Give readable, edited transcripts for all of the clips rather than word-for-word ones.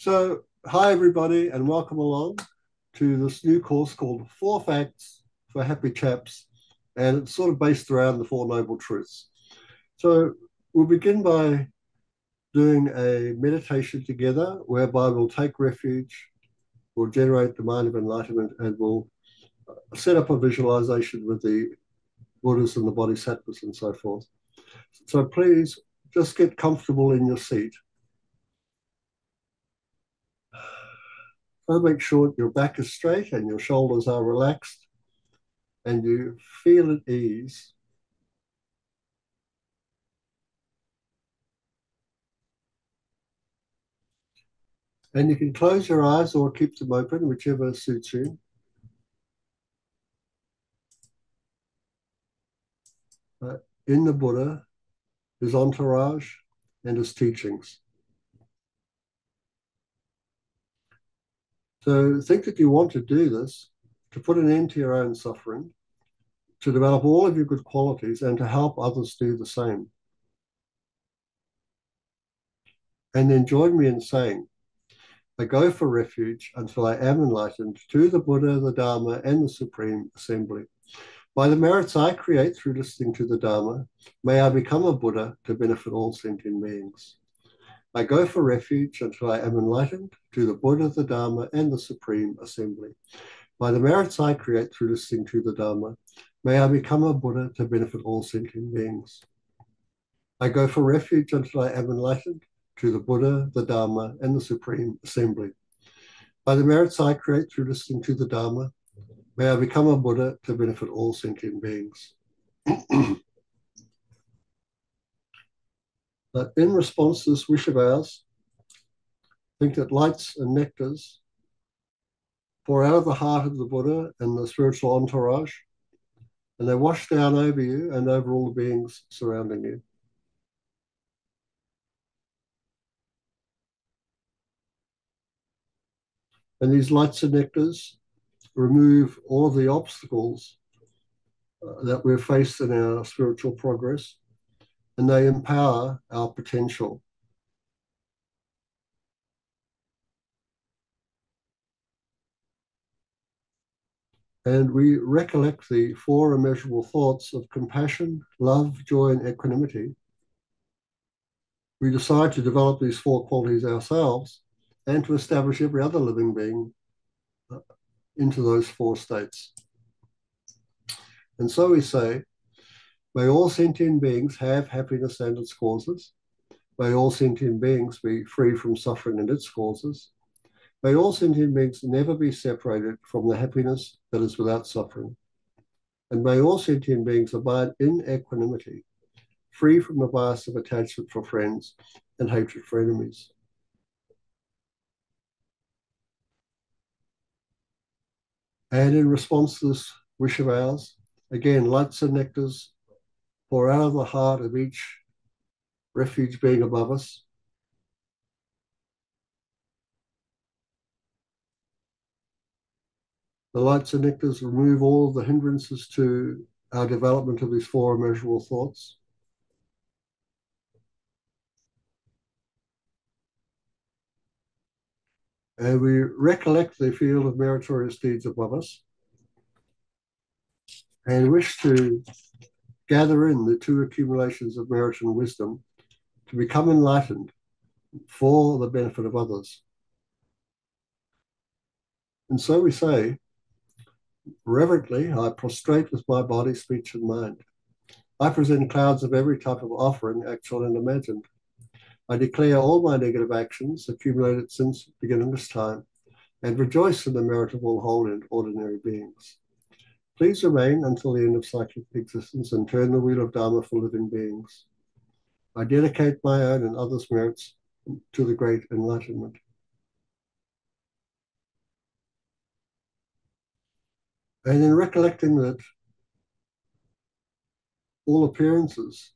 Hi everybody, and welcome along to this new course called Four Facts for Happy Chaps, and it's sort of based around the Four Noble Truths. So we'll begin by doing a meditation together, whereby we'll take refuge, we'll generate the mind of enlightenment, and we'll set up a visualization with the Buddhas and the Bodhisattvas and so forth. So please just get comfortable in your seat. So make sure your back is straight and your shoulders are relaxed and you feel at ease. And you can close your eyes or keep them open, whichever suits you. In the Buddha, his entourage, and his teachings. So think that you want to do this to put an end to your own suffering, to develop all of your good qualities, and to help others do the same. And then join me in saying, I go for refuge until I am enlightened to the Buddha, the Dharma, and the Supreme Assembly. By the merits I create through listening to the Dharma, may I become a Buddha to benefit all sentient beings. I go for refuge until I am enlightened to the Buddha, the Dharma, and the Supreme Assembly. By the merits I create through listening to the Dharma, may I become a Buddha to benefit all sentient beings. I go for refuge until I am enlightened to the Buddha, the Dharma, and the Supreme Assembly. By the merits I create through listening to the Dharma, may I become a Buddha to benefit all sentient beings. But in response to this wish of ours, think that lights and nectars pour out of the heart of the Buddha and the spiritual entourage, and they wash down over you and over all the beings surrounding you. And these lights and nectars remove all of the obstacles that we're faced in our spiritual progress, and they empower our potential. And we recollect the four immeasurable thoughts of compassion, love, joy, and equanimity. We decide to develop these four qualities ourselves and to establish every other living being into those four states. And so we say, may all sentient beings have happiness and its causes. May all sentient beings be free from suffering and its causes. May all sentient beings never be separated from the happiness that is without suffering. And may all sentient beings abide in equanimity, free from the bias of attachment for friends and hatred for enemies. And in response to this wish of ours, again, lights and nectars pour out of the heart of each refuge being above us. The lights and nectars remove all of the hindrances to our development of these four immeasurable thoughts. And we recollect the field of meritorious deeds above us and wish to gather in the two accumulations of merit and wisdom to become enlightened for the benefit of others. And so we say, reverently, I prostrate with my body, speech, and mind. I present clouds of every type of offering, actual and imagined. I declare all my negative actions accumulated since beginning this time and rejoice in the merit of all holy and ordinary beings. Please remain until the end of psychic existence and turn the wheel of Dharma for living beings. I dedicate my own and others' merits to the great enlightenment. And in recollecting that all appearances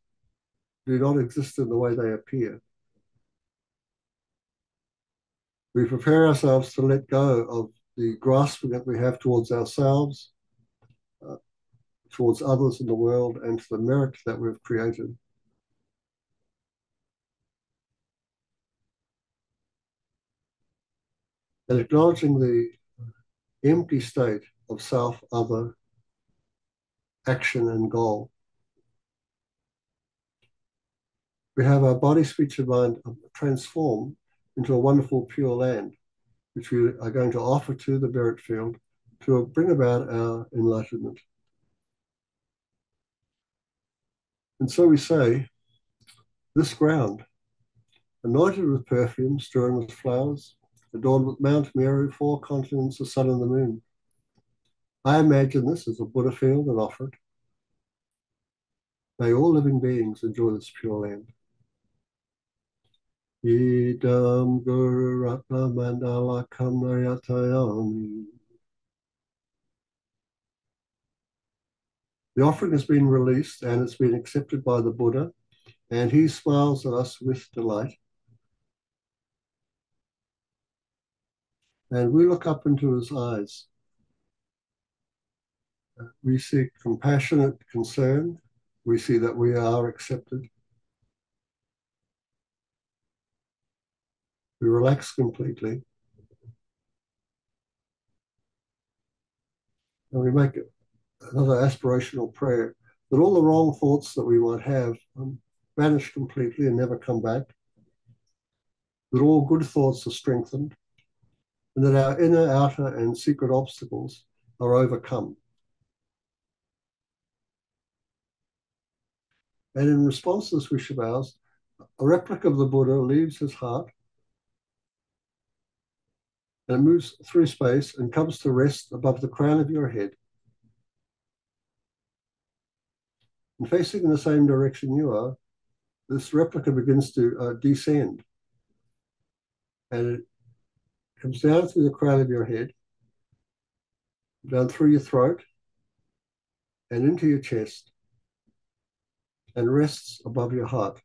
do not exist in the way they appear, we prepare ourselves to let go of the grasping that we have towards ourselves, towards others in the world, and to the merit that we've created. and acknowledging the empty state of self, other, action, and goal. We have our body, speech, and mind transformed into a wonderful pure land, which we are going to offer to the Merit field to bring about our enlightenment. And so we say, this ground, anointed with perfume, strewn with flowers, adorned with Mount Meru, four continents, the sun and the moon. I imagine this as a Buddha field and offer it. May all living beings enjoy this pure land. Idam Guru Ratna Mandala Kamnayatayami. The offering has been released and it's been accepted by the Buddha, and he smiles at us with delight. And we look up into his eyes. We see compassionate concern. We see that we are accepted. We relax completely. And we make another aspirational prayer that all the wrong thoughts that we might have vanish completely and never come back. That all good thoughts are strengthened. And that our inner, outer, and secret obstacles are overcome. And in response to this wish of ours, a replica of the Buddha leaves his heart and it moves through space and comes to rest above the crown of your head. And facing in the same direction you are, this replica begins to descend. And it comes down through the crown of your head, down through your throat, and into your chest, and rests above your heart.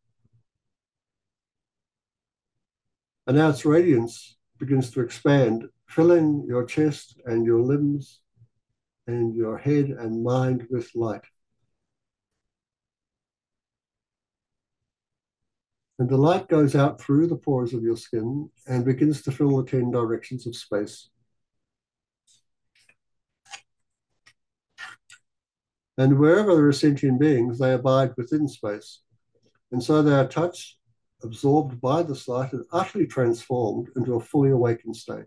And now its radiance begins to expand, filling your chest and your limbs and your head and mind with light. And the light goes out through the pores of your skin and begins to fill the 10 directions of space. And wherever there are sentient beings, they abide within space. And so they are touched, absorbed by this light, and utterly transformed into a fully awakened state.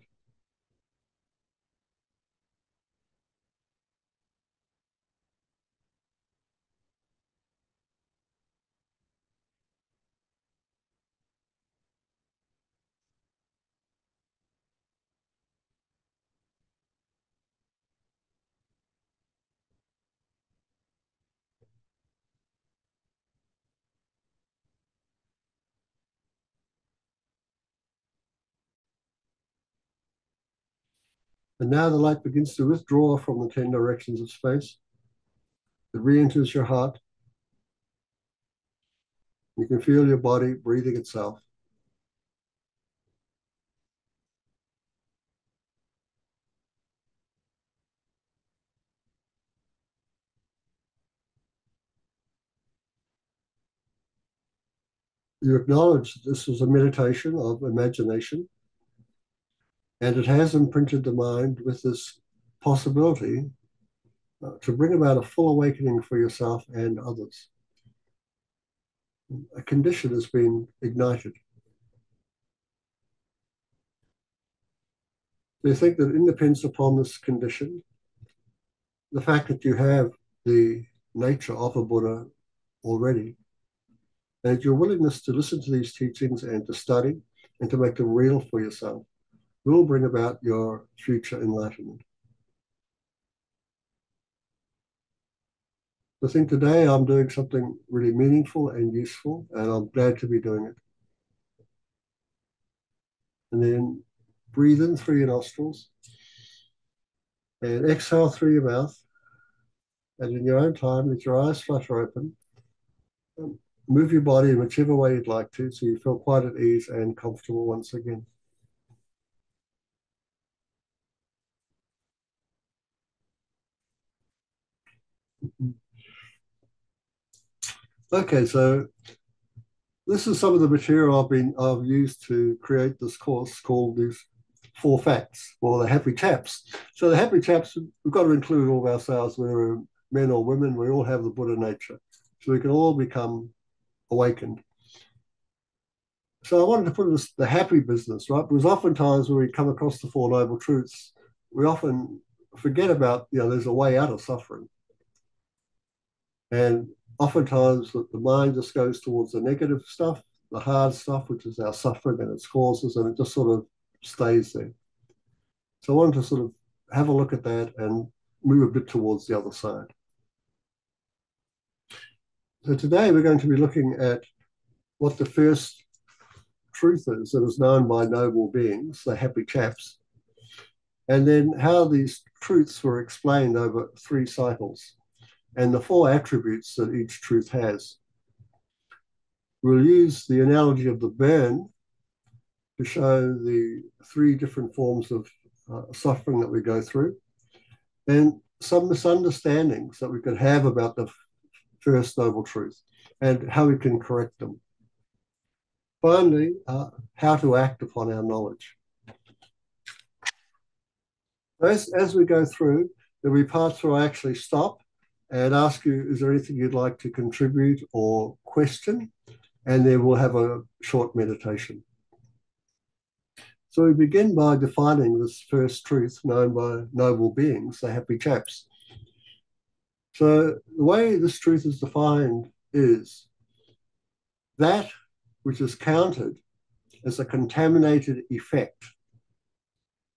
And now the light begins to withdraw from the 10 directions of space. It re-enters your heart. You can feel your body breathing itself. You acknowledge that this was a meditation of imagination, and it has imprinted the mind with this possibility to bring about a full awakening for yourself and others. A condition has been ignited. They think that it depends upon this condition, the fact that you have the nature of a Buddha already, and your willingness to listen to these teachings and to study and to make them real for yourself will bring about your future enlightenment. I think today I'm doing something really meaningful and useful, and I'm glad to be doing it. And then breathe in through your nostrils and exhale through your mouth. And in your own time, let your eyes flutter open. Move your body in whichever way you'd like to, so you feel quite at ease and comfortable once again. Okay, so this is some of the material I've used to create this course called these four facts, or the happy chaps. So the happy chaps, we've got to include all of ourselves, whether we're men or women, we all have the Buddha nature. So we can all become awakened. So I wanted to put this, the happy business, right? Because oftentimes when we come across the Four Noble Truths, we often forget about, there's a way out of suffering. And oftentimes the mind just goes towards the negative stuff, the hard stuff, which is our suffering and its causes, and it just sort of stays there. So I wanted to sort of have a look at that and move a bit towards the other side. So today we're going to be looking at what the first truth is that is known by noble beings, the happy chaps, and then how these truths were explained over 3 cycles and the 4 attributes that each truth has. We'll use the analogy of the burn to show the 3 different forms of suffering that we go through and some misunderstandings that we could have about the first noble truth and how we can correct them. Finally, how to act upon our knowledge. As we go through, there'll be parts where I actually stop and ask you, is there anything you'd like to contribute or question? And then we'll have a short meditation. So we begin by defining this first truth known by noble beings, the happy chaps. So the way this truth is defined is that which is counted as a contaminated effect,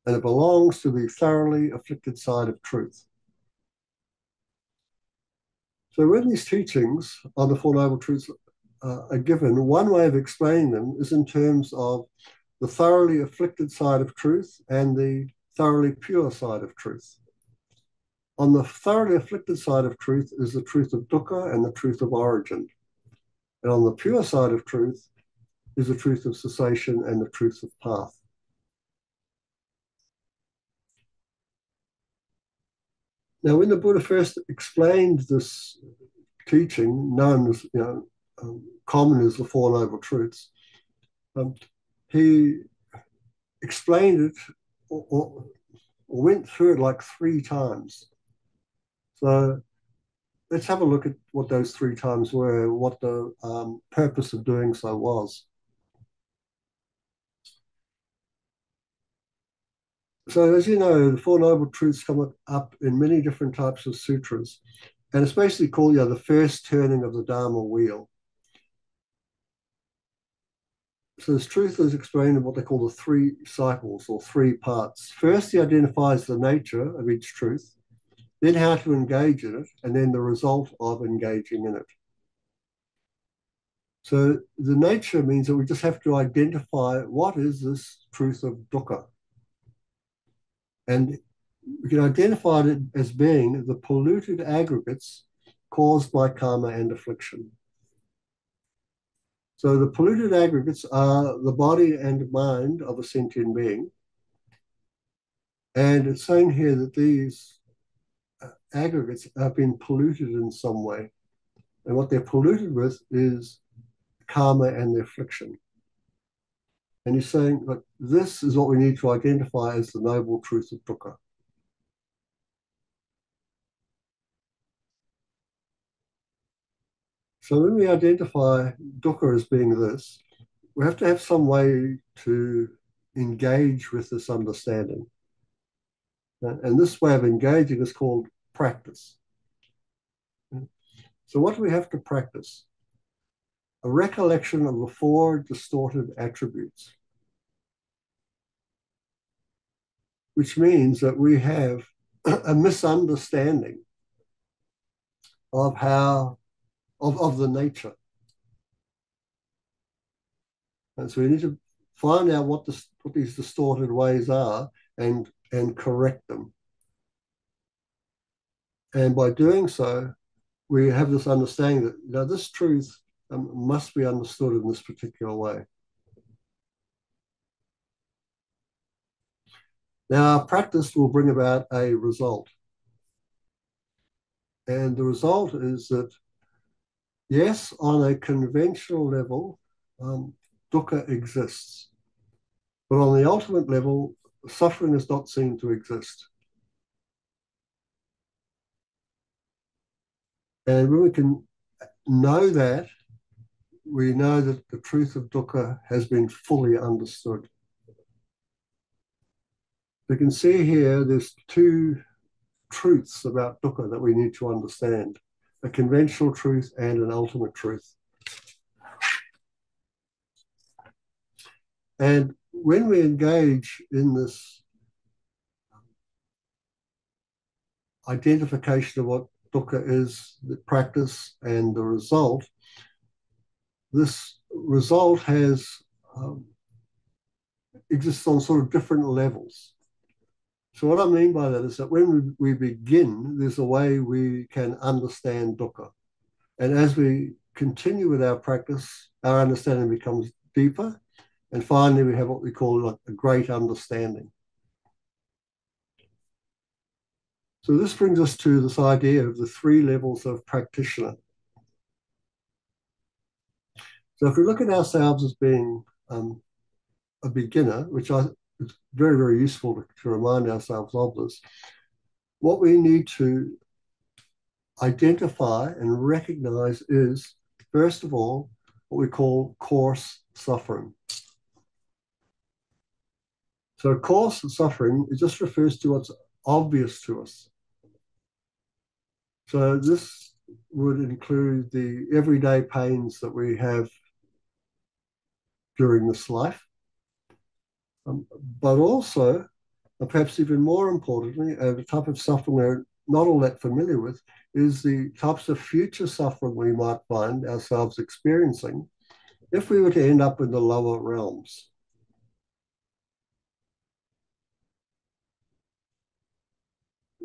and it belongs to the thoroughly afflicted side of truth. So when these teachings on the Four Noble Truths are given, one way of explaining them is in terms of the thoroughly afflicted side of truth and the thoroughly pure side of truth. On the thoroughly afflicted side of truth is the truth of dukkha and the truth of origin. And on the pure side of truth is the truth of cessation and the truth of path. Now, when the Buddha first explained this teaching, known as, common as the Four Noble Truths, he explained it or went through it like 3 times. So let's have a look at what those 3 times were, what the purpose of doing so was. So as you know, the Four Noble Truths come up in many different types of sutras, and it's basically called the first turning of the Dharma wheel. So this truth is explained in what they call the 3 cycles or 3 parts. First, he identifies the nature of each truth, then how to engage in it, and then the result of engaging in it. So the nature means that we just have to identify what is this truth of dukkha. And we can identify it as being the polluted aggregates caused by karma and affliction. So the polluted aggregates are the body and mind of a sentient being. And it's saying here that these aggregates have been polluted in some way. And what they're polluted with is karma and the affliction. And he's saying, look, this is what we need to identify as the noble truth of dukkha. So when we identify dukkha as being this, we have to have some way to engage with this understanding. And this way of engaging is called practice. So what do we have to practice? A recollection of the 4 distorted attributes, which means that we have a misunderstanding of the nature. And so we need to find out what these distorted ways are and correct them. And by doing so, we have this understanding that this truth must be understood in this particular way. Now, our practice will bring about a result. And the result is that, yes, on a conventional level, dukkha exists. But on the ultimate level, suffering is not seen to exist. And when we can know that, we know that the truth of dukkha has been fully understood. You can see here there's two truths about dukkha that we need to understand, a conventional truth and an ultimate truth. And when we engage in this identification of what dukkha is, the practice and the result, this result has exists on sort of different levels. So what I mean by that is that when we begin, there's a way we can understand dukkha. And as we continue with our practice, our understanding becomes deeper. And finally, we have what we call like a great understanding. So this brings us to this idea of the three levels of practitioner. So if we look at ourselves as being a beginner, which it's very, very useful to remind ourselves of this, what we need to identify and recognize is, first of all, what we call coarse suffering. So coarse suffering, it just refers to what's obvious to us. So this would include the everyday pains that we have during this life, but also, and perhaps even more importantly, the type of suffering we're not all that familiar with is the types of future suffering we might find ourselves experiencing if we were to end up in the lower realms.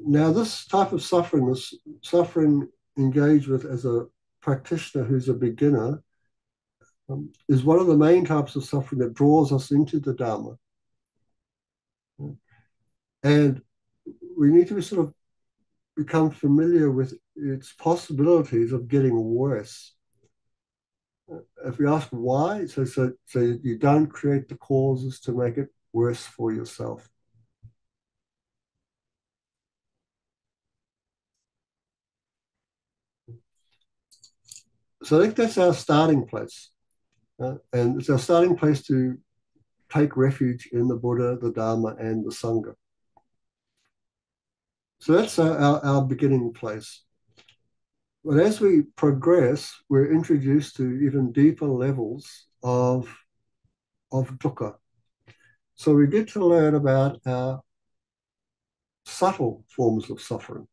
Now, this type of suffering, this suffering engaged with as a practitioner who's a beginner, is one of the main types of suffering that draws us into the Dharma. And we need to be sort of become familiar with its possibilities of getting worse. If we ask why, so you don't create the causes to make it worse for yourself. So I think that's our starting place. And it's our starting place to take refuge in the Buddha, the Dharma, and the Sangha. So that's our beginning place. But as we progress, we're introduced to even deeper levels of dukkha. So we get to learn about our subtle forms of suffering.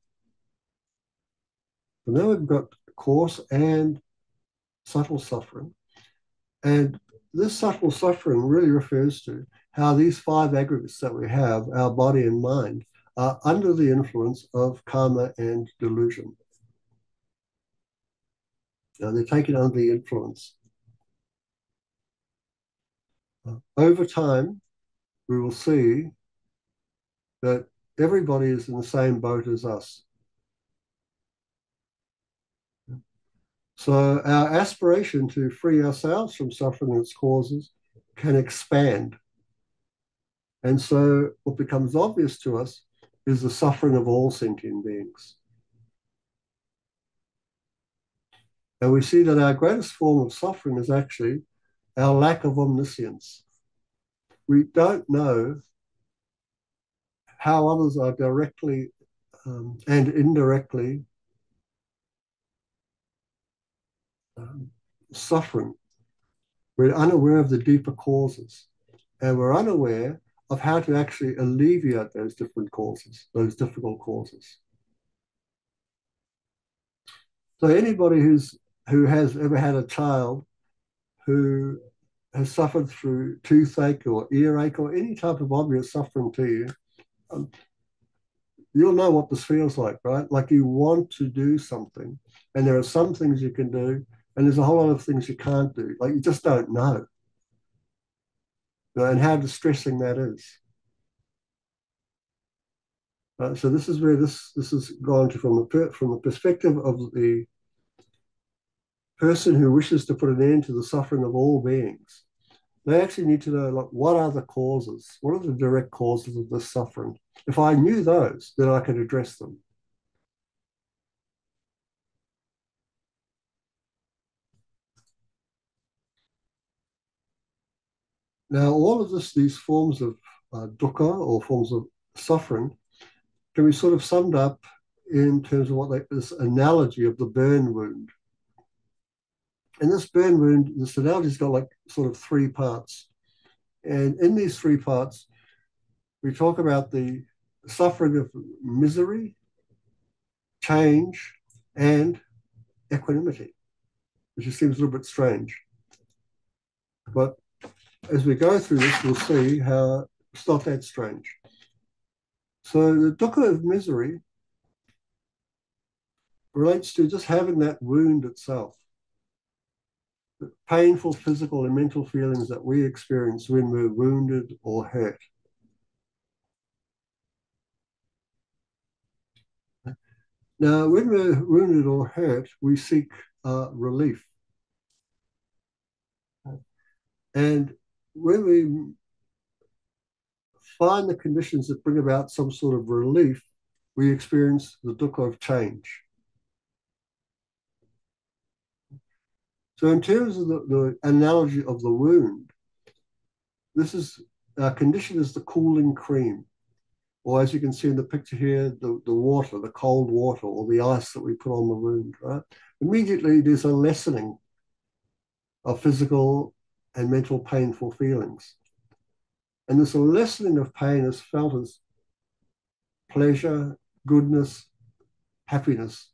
So now we've got coarse and subtle suffering. And this subtle suffering really refers to how these five aggregates that we have, our body and mind, are under the influence of karma and delusion. Now, they're taken under the influence. Over time, we will see that everybody is in the same boat as us. So our aspiration to free ourselves from suffering and its causes can expand. And so what becomes obvious to us is the suffering of all sentient beings. And we see that our greatest form of suffering is actually our lack of omniscience. We don't know how others are directly and indirectly suffering. We're unaware of the deeper causes, and we're unaware of how to actually alleviate those different causes, those difficult causes. So anybody who has ever had a child who has suffered through toothache or earache or any type of obvious suffering to you, you'll know what this feels like, right? Like you want to do something, and there are some things you can do, and there's a whole lot of things you can't do. Like you just don't know, and how distressing that is. So this is where this has gone to from the perspective of the person who wishes to put an end to the suffering of all beings. They actually need to know, like, what are the causes? What are the direct causes of this suffering? If I knew those, then I could address them. Now, all of this, these forms of dukkha or forms of suffering, can be sort of summed up in terms of what this analogy of the burn wound. And this burn wound, this analogy's got like sort of three parts. And in these three parts, we talk about the suffering of misery, change, and equanimity, which just seems a little bit strange. But as we go through this, we'll see how it's not that strange. So the dukkha of misery relates to just having that wound itself, the painful physical and mental feelings that we experience when we're wounded or hurt. Now, when we're wounded or hurt, we seek relief. And when we find the conditions that bring about some sort of relief, we experience the dukkha of change. So, in terms of the analogy of the wound, this is our condition is the cooling cream, or as you can see in the picture here, the water, the cold water, or the ice that we put on the wound, right? Immediately, there's a lessening of physical and mental painful feelings. And this lessening of pain is felt as pleasure, goodness, happiness,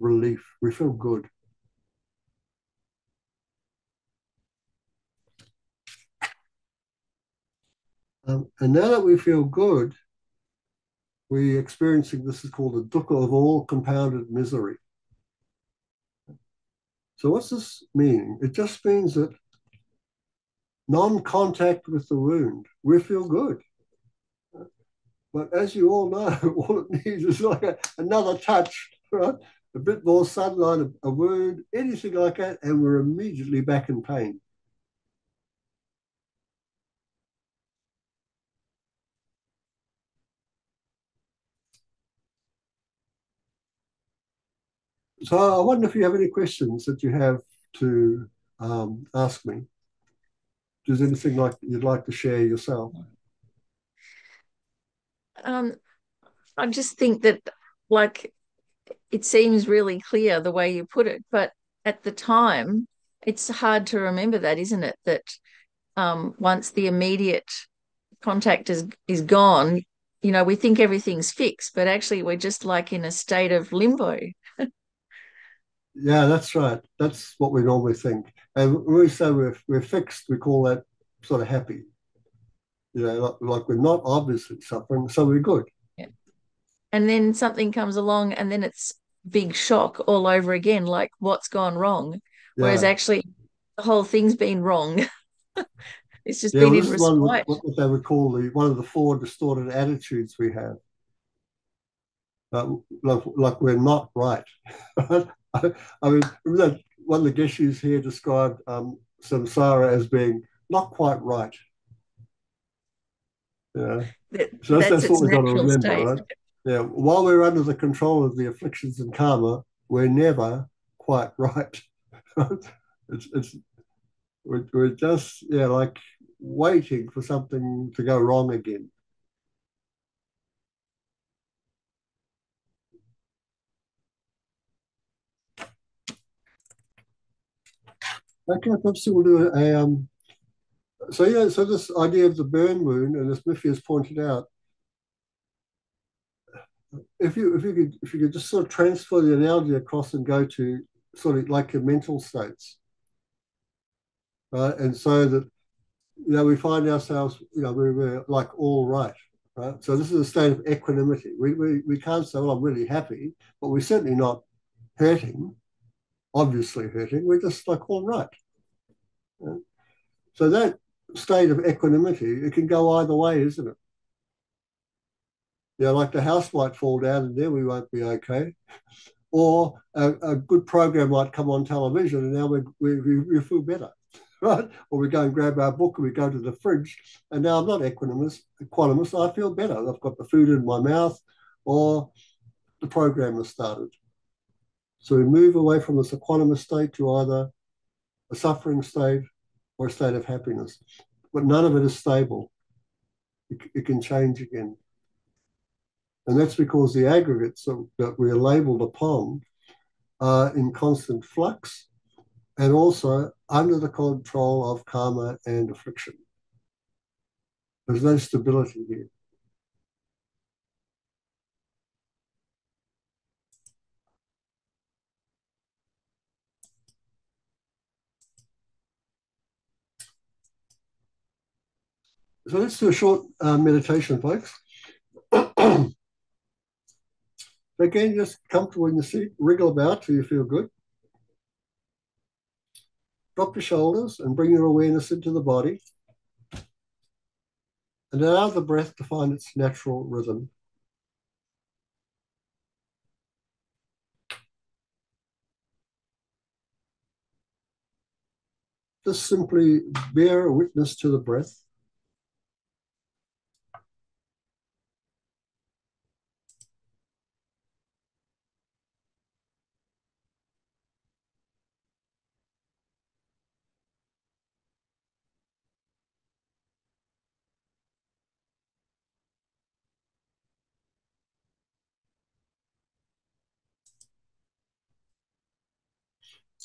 relief. We feel good. And now that we feel good, we're experiencing this is called the dukkha of all compounded misery. So what's this mean? It just means that non-contact with the wound, we feel good. But as you all know, all it needs is like another touch, right? A bit more sunlight, a wound, anything like that, and we're immediately back in pain. So I wonder if you have any questions that you have to ask me. Is there anything like you'd like to share yourself? Um, I just think that, like, it seems really clear the way you put it, but at the time, it's hard to remember that, isn't it? That once the immediate contact is gone, we think everything's fixed, but actually we're just like in a state of limbo. Yeah, that's right. That's what we normally think. And when we say we're fixed, we call that sort of happy. Like we're not obviously suffering, so we're good. Yeah. And then something comes along, and then it's big shock all over again, like what's gone wrong? Whereas Yeah. actually the whole thing's been wrong. It's just Yeah, been well, in this is one respite. what they would call one of the four distorted attitudes we have. Like we're not right. I mean, remember that one of the Geshes here described samsara as being not quite right. Yeah. So That's that's what its we've got to natural remember, state. right? Yeah. While we're under the control of the afflictions and karma, we're never quite right. it's we're just like waiting for something to go wrong again. Okay, perhaps we'll do so yeah, so this idea of the burn wound, and as Miffy has pointed out, if you could just sort of transfer the analogy across and go to sort of like your mental states, right? And so that we find ourselves, we're like all right, right? So this is a state of equanimity. We can't say, well, I'm really happy, but we're certainly not hurting, obviously hurting. We're just like all right. Right? So that state of equanimity, it can go either way, isn't it? Like the house might fall down and then we won't be okay. Or a good program might come on television and now we feel better. right? Or we go and grab our book and we go to the fridge, and now I'm not equanimous. I feel better. I've got the food in my mouth, or the program has started. So we move away from this equanimous state to either a suffering state or a state of happiness. But none of it is stable. It can change again. And that's because the aggregates that we're labeled upon are in constant flux and also under the control of karma and affliction. There's no stability here. So let's do a short meditation, folks. Again, just comfortable in your seat, wriggle about till you feel good. Drop your shoulders and bring your awareness into the body and allow the breath to find its natural rhythm. Just simply bear witness to the breath.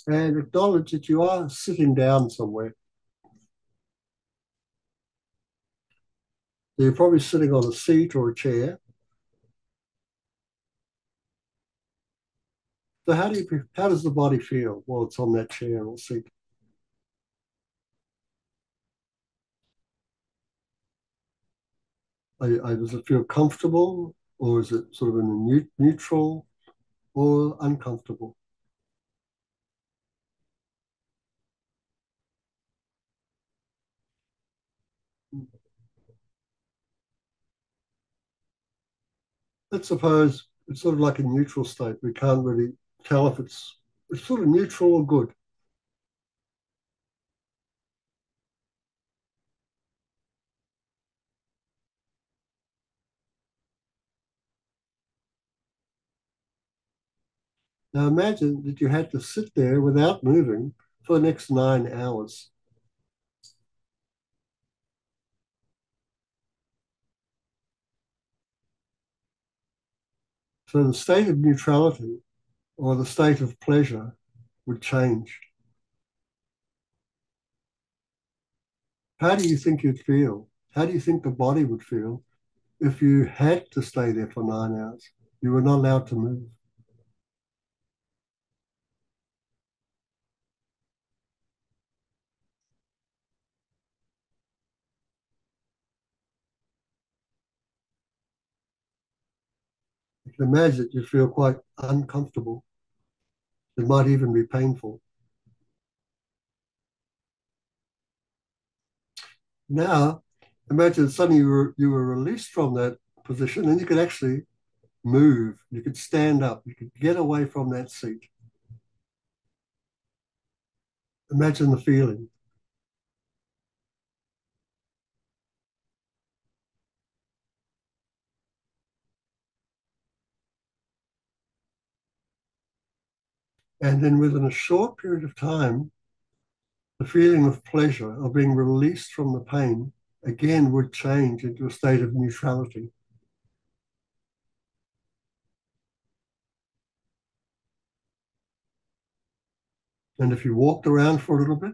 And acknowledge that you are sitting down somewhere. So you're probably sitting on a seat or a chair. So how does the body feel while it's on that chair or seat? Does it feel comfortable, or is it sort of in a neutral or uncomfortable? Let's suppose it's sort of like a neutral state. We can't really tell if it's sort of neutral or good. Now imagine that you had to sit there without moving for the next 9 hours. So the state of neutrality or the state of pleasure would change. How do you think you'd feel? How do you think the body would feel if you had to stay there for 9 hours? You were not allowed to move. You can imagine you feel quite uncomfortable. It might even be painful. Now, imagine suddenly you were released from that position and you could actually move. You could stand up. You could get away from that seat. Imagine the feeling. And then within a short period of time, the feeling of pleasure, of being released from the pain, again would change into a state of neutrality. And if you walked around for a little bit,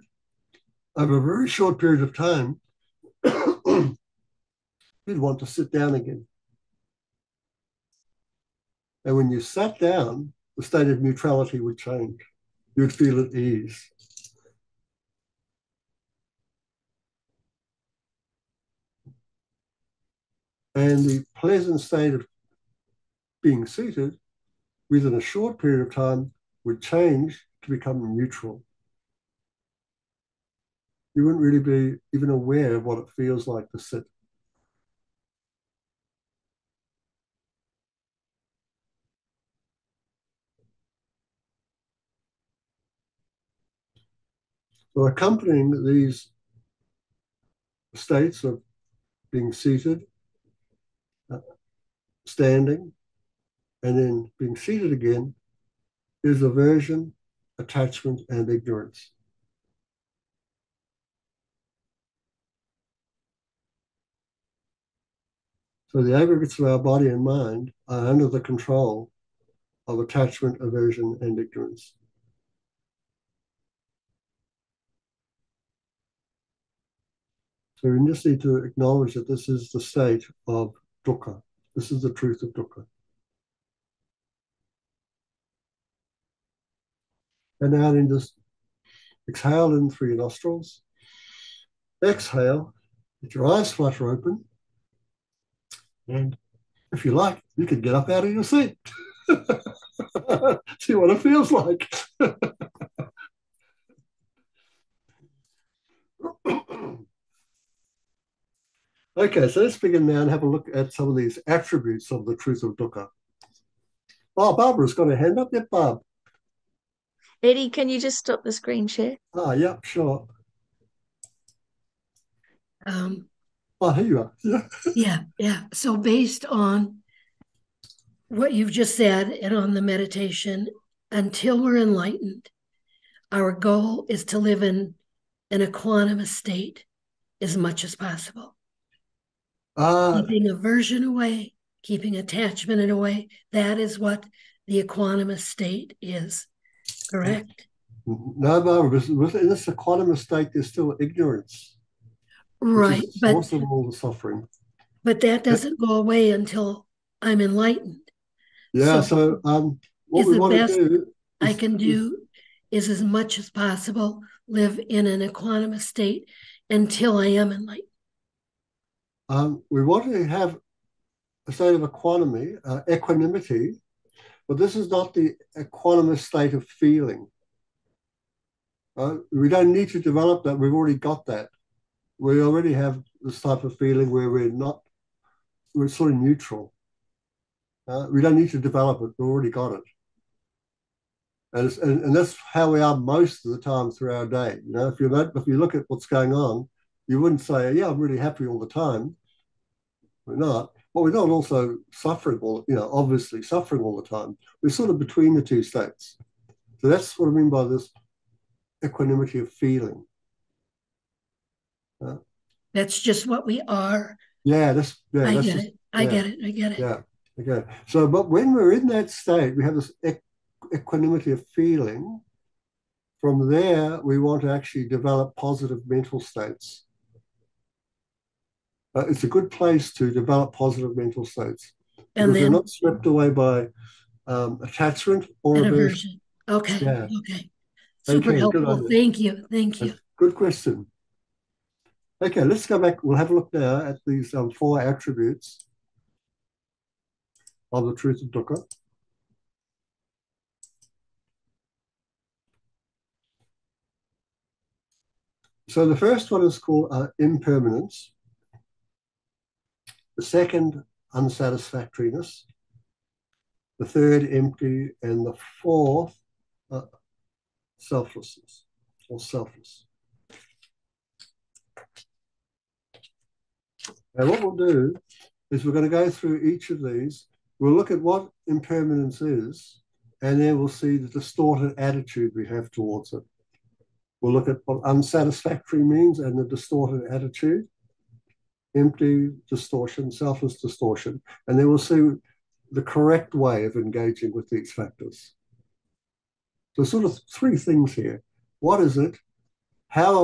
over a very short period of time, you'd want to sit down again. And when you sat down, the state of neutrality would change. You'd feel at ease. And the pleasant state of being seated within a short period of time would change to become neutral. You wouldn't really be even aware of what it feels like to sit. So accompanying these states of being seated, uh, standing, and then being seated again is aversion, attachment, and ignorance. So the aggregates of our body and mind are under the control of attachment, aversion, and ignorance. So we just need to acknowledge that this is the state of dukkha. This is the truth of dukkha. And now then just exhale in through your nostrils. Exhale, let your eyes flutter open. And if you like, you can get up out of your seat. See what it feels like. Okay, so let's begin now and have a look at some of these attributes of the truth of dukkha. Oh, Barbara's got her hand up. Yep, Barb. Eddie, can you just stop the screen share? Ah, yep, sure. Um, Oh, here you are. yeah. So based on what you've just said and on the meditation, until we're enlightened, our goal is to live in an equanimous state as much as possible. Keeping aversion away, keeping attachment away. That is what the equanimous state is. Correct? No, Barbara, in this equanimous state, there's still ignorance, Right. which is the source of all the suffering. But that doesn't go away until I'm enlightened. Yeah, so what we want to do I can do is as much as possible live in an equanimous state until I am enlightened. We want to have a state of equanimity, but this is not the equanimous state of feeling. We don't need to develop that. We've already got that. We already have this type of feeling where we're sort of neutral. We don't need to develop it. We've already got it. And that's how we are most of the time through our day. You know, if you look at what's going on, you wouldn't say, "Yeah, I'm really happy all the time." We're not, but we're not also suffering obviously suffering all the time. We're sort of between the two states. So that's what I mean by this equanimity of feeling. That's just what we are. I get it. Yeah. Okay. So, but when we're in that state, we have this equanimity of feeling. From there, we want to actually develop positive mental states. It's a good place to develop positive mental states because they're not swept away by attachment or aversion. Okay. Yeah. Okay. Super helpful. Thank you. Good question. Okay, let's go back. We'll have a look now at these 4 attributes of the truth of dukkha. So the first one is called impermanence. The second, unsatisfactoriness. The third, empty. And the fourth, selflessness or selfless. And what we'll do is we're going to go through each of these. We'll look at what impermanence is, and then we'll see the distorted attitude we have towards it. We'll look at what unsatisfactory means and the distorted attitude, empty distortion, selfless distortion, and then we'll see the correct way of engaging with these factors. So sort of 3 things here. What is it? How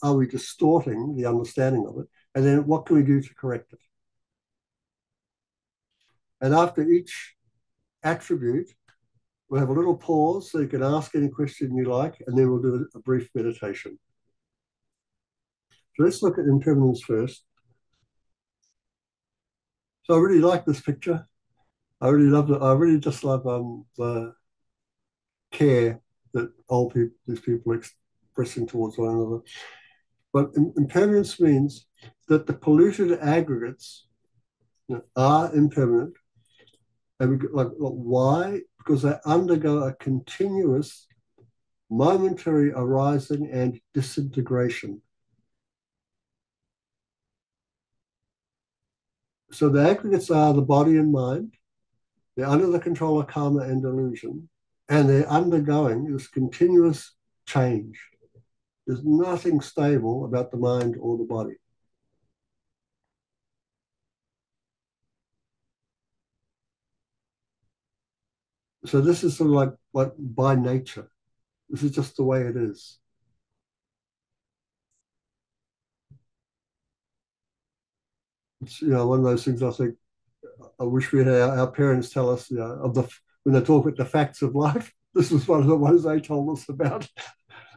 are we distorting the understanding of it? And then what can we do to correct it? And after each attribute, we'll have a little pause so you can ask any question you like, and then we'll do a brief meditation. So let's look at impermanence first. So I really like this picture. I really love it. I really just love the care that these people are expressing towards one another. But impermanence means that the polluted aggregates are impermanent. And why? Because they undergo a continuous momentary arising and disintegration. So the aggregates are the body and mind. They're under the control of karma and delusion, and they're undergoing this continuous change. There's nothing stable about the mind or the body. So this is sort of like by nature. This is just the way it is. It's one of those things I think I wish we had our parents tell us of the when they talk about the facts of life. This was one of the ones they told us about.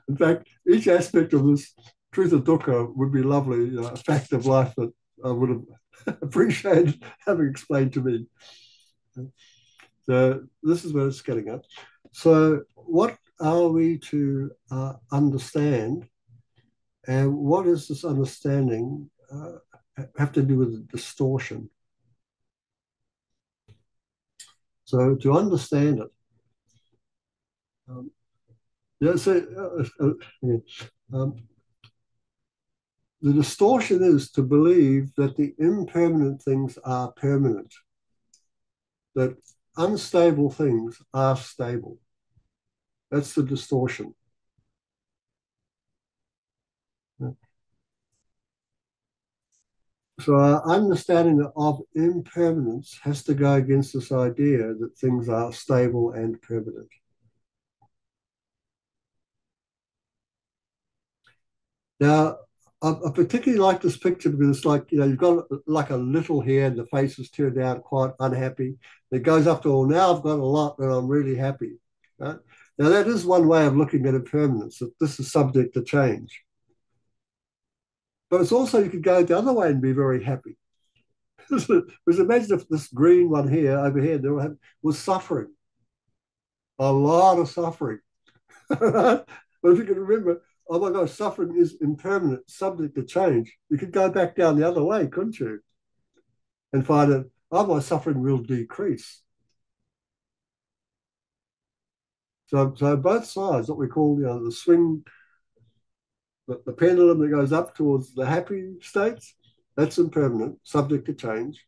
In fact, each aspect of this truth of dukkha would be lovely, a fact of life that I would have appreciated having explained to me. So this is where it's getting at. So what are we to understand, and what does this understanding have to do with distortion? So to understand it, yeah, so the distortion is to believe that the impermanent things are permanent, that unstable things are stable. That's the distortion. So our understanding of impermanence has to go against this idea that things are stable and permanent. Now, I particularly like this picture because it's like, you've got like a little here and the face is turned out quite unhappy. It goes up to, well, now I've got a lot and I'm really happy. Right? Now, that is one way of looking at impermanence, that this is subject to change. But it's also, you could go the other way and be very happy. Because imagine if this green one here, over here, was suffering, a lot of suffering. But if you can remember, oh my gosh, suffering is impermanent, subject to change. You could go back down the other way, couldn't you? And find that, oh, my suffering will decrease. So both sides, what we call the swing, the pendulum that goes up towards the happy states, that's impermanent, subject to change.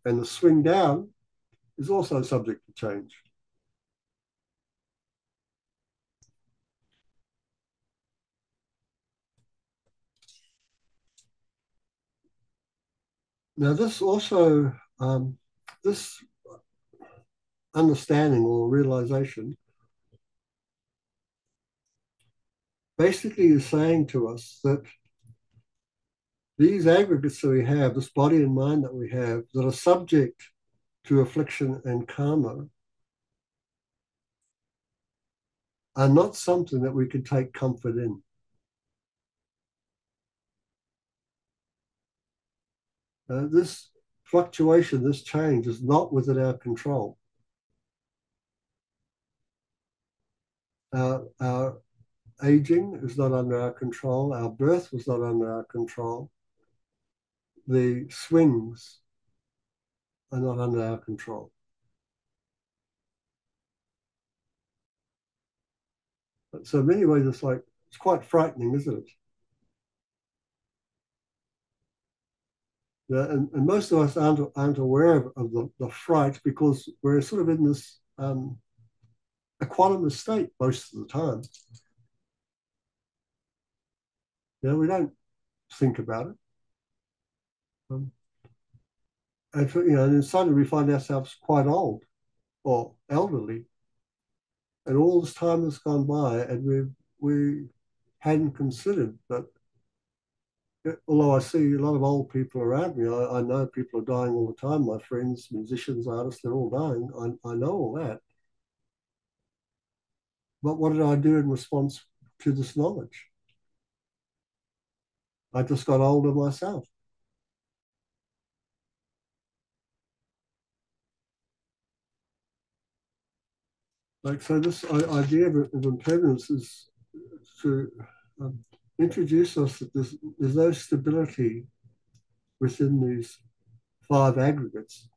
And the swing down is also subject to change. Now, this also, this understanding or realization basically is saying to us that these aggregates that we have, this body and mind that we have, that are subject to affliction and karma, are not something that we can take comfort in. This fluctuation, this change is not within our control. Our aging is not under our control. Our birth was not under our control. The swings are not under our control. So in many ways, it's quite frightening, isn't it? Yeah, and most of us aren't aware of the fright because we're sort of in this equanimous state most of the time. We don't think about it. And then suddenly we find ourselves quite old or elderly, and all this time has gone by, and we hadn't considered that. Although I see a lot of old people around me, I know people are dying all the time. My friends, musicians, artists, they're all dying. I know all that. But what did I do in response to this knowledge? I just got older myself. So this idea of impermanence is to introduce us that there's no stability within these five aggregates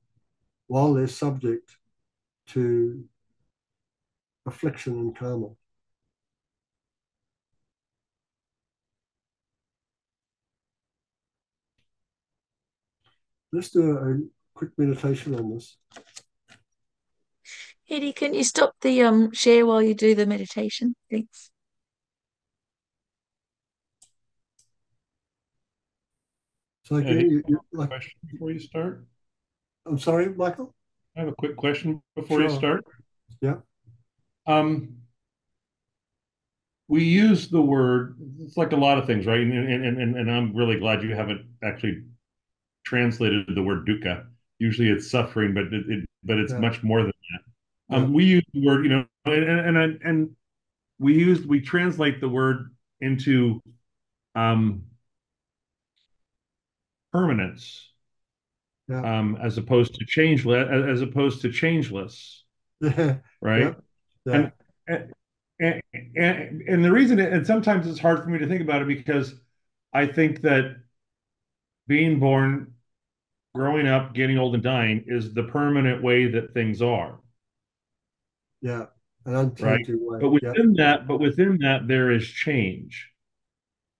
while they're subject to affliction and karma. let's do a quick meditation on this. Eddie, can you stop the share while you do the meditation? Thanks. So Eddie, again, a question before you start? I'm sorry, Michael? I have a quick question before you Sure. start. Yeah. Um, we use the word, it's like a lot of things, right? And I'm really glad you haven't actually translated the word dukkha. Usually it's suffering, but it's Yeah. much more than that. Yeah. We use the word, and we translate the word into permanence, Yeah. as opposed to changeless, Yeah. Yeah. right? Yeah. And and the reason, and sometimes it's hard for me to think about it because I think that being born, growing up, getting old, and dying is the permanent way that things are, Yeah. An right? unchanging way. Yeah. But within that, there is change.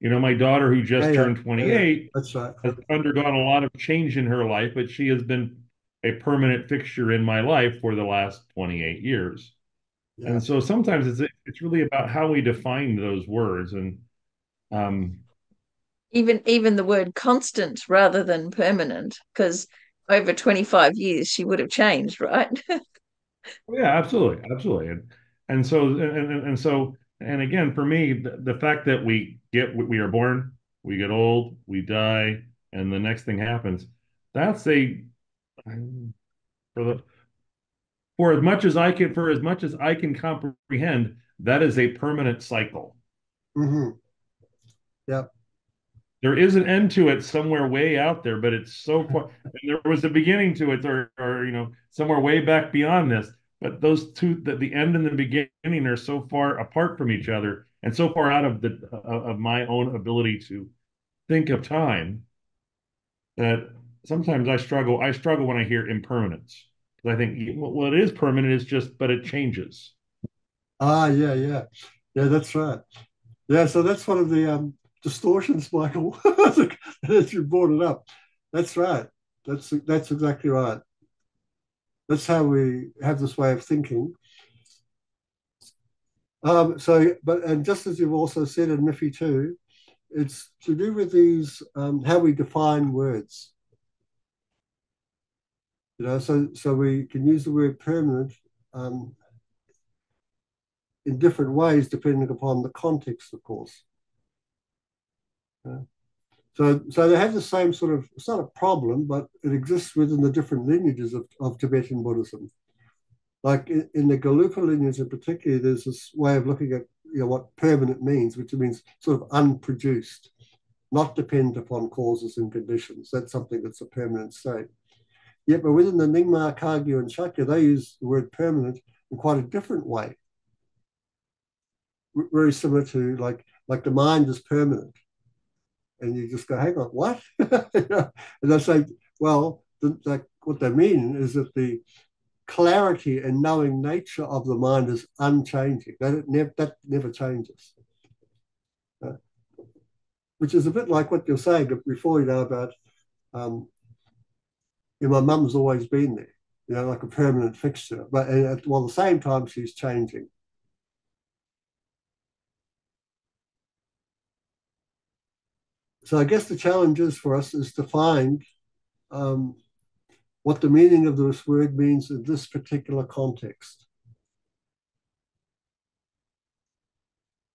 My daughter who Yeah. just Yeah. turned Yeah. Yeah. 28 That's right. has undergone a lot of change in her life, but she has been a permanent fixture in my life for the last 28 years. Yeah. And so sometimes it's really about how we define those words. And um, Even the word constant rather than permanent, because over 25 years she would have changed, right? yeah, absolutely, absolutely. And again, for me, the fact that we are born, we get old, we die, and the next thing happens. That's a for the for as much as I can comprehend, that is a permanent cycle. Mm-hmm. Yeah. There is an end to it somewhere way out there, but it's so far. And there was a beginning to it, or somewhere way back beyond this. But those two, the end and the beginning, are so far apart from each other, and so far out of the of my own ability to think of time, that sometimes I struggle. I struggle when I hear impermanence, because I think, well, it is permanent. It's just, but it changes. Ah, yeah, yeah. Yeah, that's right. Yeah, so that's one of the distortions, Michael, that you brought it up. That's right. That's exactly right. That's how we have this way of thinking. And just as you've also said in Miffy too, it's to do with these how we define words. So we can use the word permanent um, in different ways depending upon the context, of course. Uh, so they have the same sort of, it's not a problem, but it exists within the different lineages of Tibetan Buddhism. Like in the Galupa lineage in particular, there's this way of looking at what permanent means, which means sort of unproduced, not dependent upon causes and conditions. That's something that's a permanent state. Yet, but within the Nyingma, Kagyu, and Shakya, they use the word permanent in quite a different way, very similar to like the mind is permanent. And you just go, hang on, what? And they say, well, what they mean is that the clarity and knowing nature of the mind is unchanging. That never changes. Uh, which is a bit like what you're saying before, about, my mum's always been there, like a permanent fixture. But while at the same time, she's changing. So I guess the challenge is for us is to find um, what the meaning of this word means in this particular context.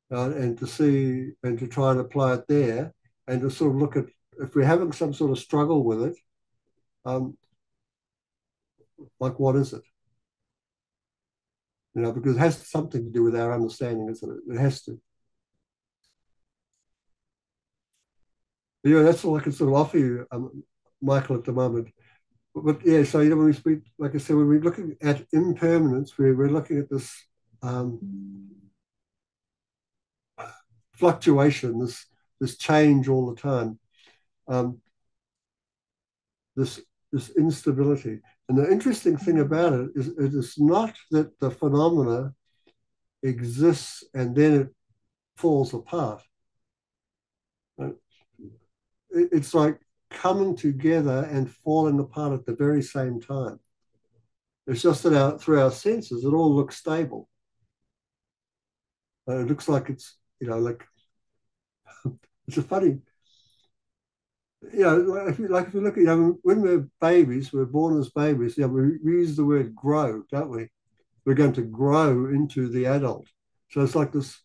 And to see and to try and apply it there, and to sort of look at if we're having some sort of struggle with it, like what is it? Because it has something to do with our understanding, isn't it? It has to. That's all I can sort of offer you, Michael, at the moment. But yeah, so when we speak, like I said, when we're looking at impermanence, we're looking at this fluctuation, this change all the time, um, this instability. And the interesting thing about it is not that the phenomena exists and then it falls apart. It's like coming together and falling apart at the very same time. It's just that through our senses, it all looks stable. It looks like it's, like it's a funny, if you look at, when we're babies, we're born as babies, we use the word grow, don't we? We're going to grow into the adult. So it's like this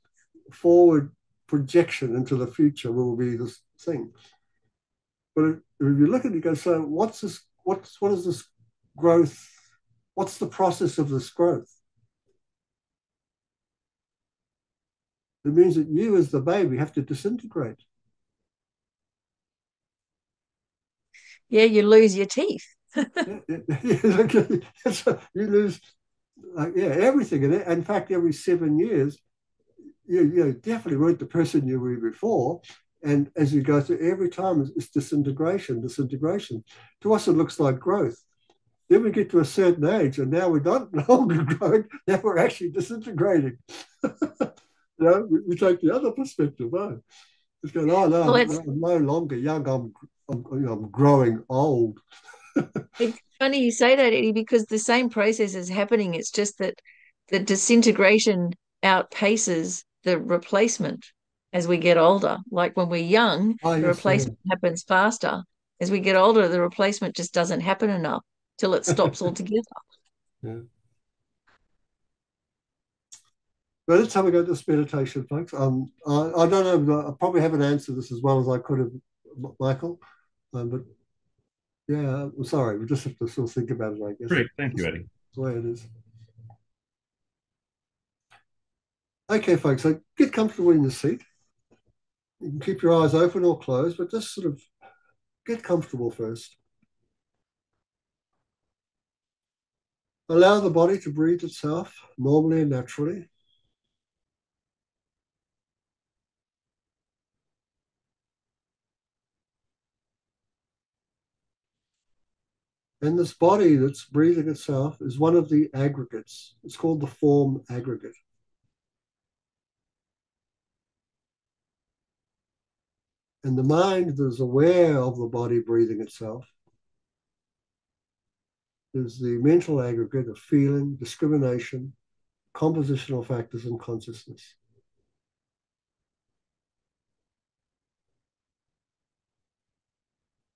forward projection into the future will be this thing. But if you look at it, you go, so what's this? What is this growth? What's the process of this growth? It means that you, as the baby, have to disintegrate. Yeah, you lose your teeth. You lose, everything. And in fact, every 7 years, you definitely weren't the person you were before. And as you go through, every time it's disintegration, disintegration. To us, it looks like growth. Then we get to a certain age, and now we're not no longer growing. Now we're actually disintegrating. We take the other perspective. Oh, it's going, oh no, Well, I'm no longer young. I'm growing old. it's funny you say that, Eddie, because the same process is happening. It's just that the disintegration outpaces the replacement as we get older. Like when we're young, Oh the yes, yeah, replacement happens faster. As we get older, the replacement just doesn't happen enough till it stops altogether. yeah. But let's have a go at this meditation, folks. I don't know. I probably haven't answered this as well as I could have, Michael. But yeah, I'm sorry. We just have to still think about it, I guess. Great. Thank you, That's Eddie. the way it is. Okay, folks. So get comfortable in your seat. You can keep your eyes open or closed, but just sort of get comfortable first. Allow the body to breathe itself normally and naturally. And this body that's breathing itself is one of the aggregates. It's called the form aggregate. And the mind that is aware of the body breathing itself is the mental aggregate of feeling, discrimination, compositional factors, and consciousness.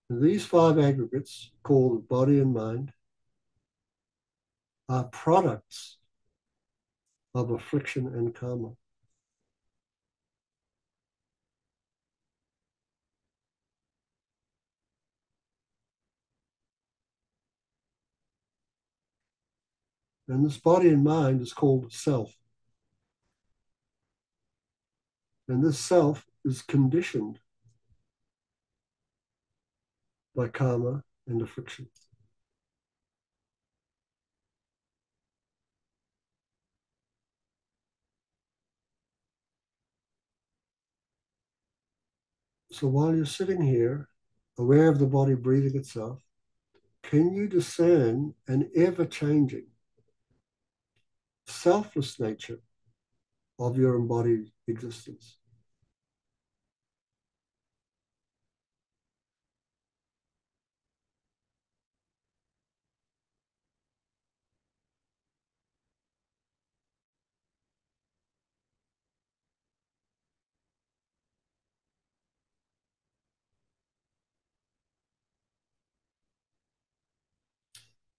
And these five aggregates, called body and mind, are products of affliction and karma. And this body and mind is called self. And this self is conditioned by karma and affliction. So while you're sitting here, aware of the body breathing itself, can you discern an ever-changing, selfless nature of your embodied existence?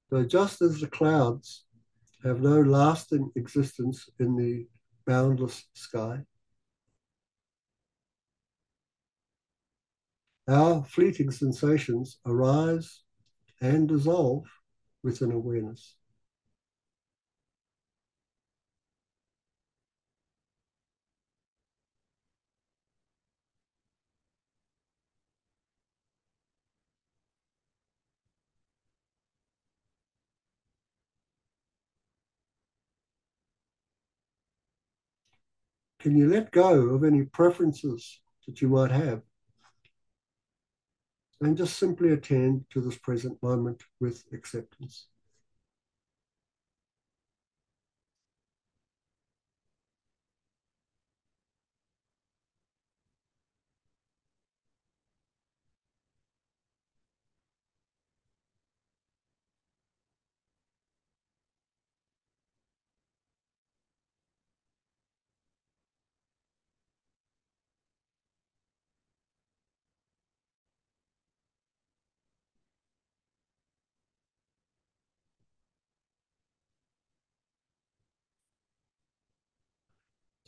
So just as the clouds have no lasting existence in the boundless sky, our fleeting sensations arise and dissolve within awareness. Can you let go of any preferences that you might have and just simply attend to this present moment with acceptance?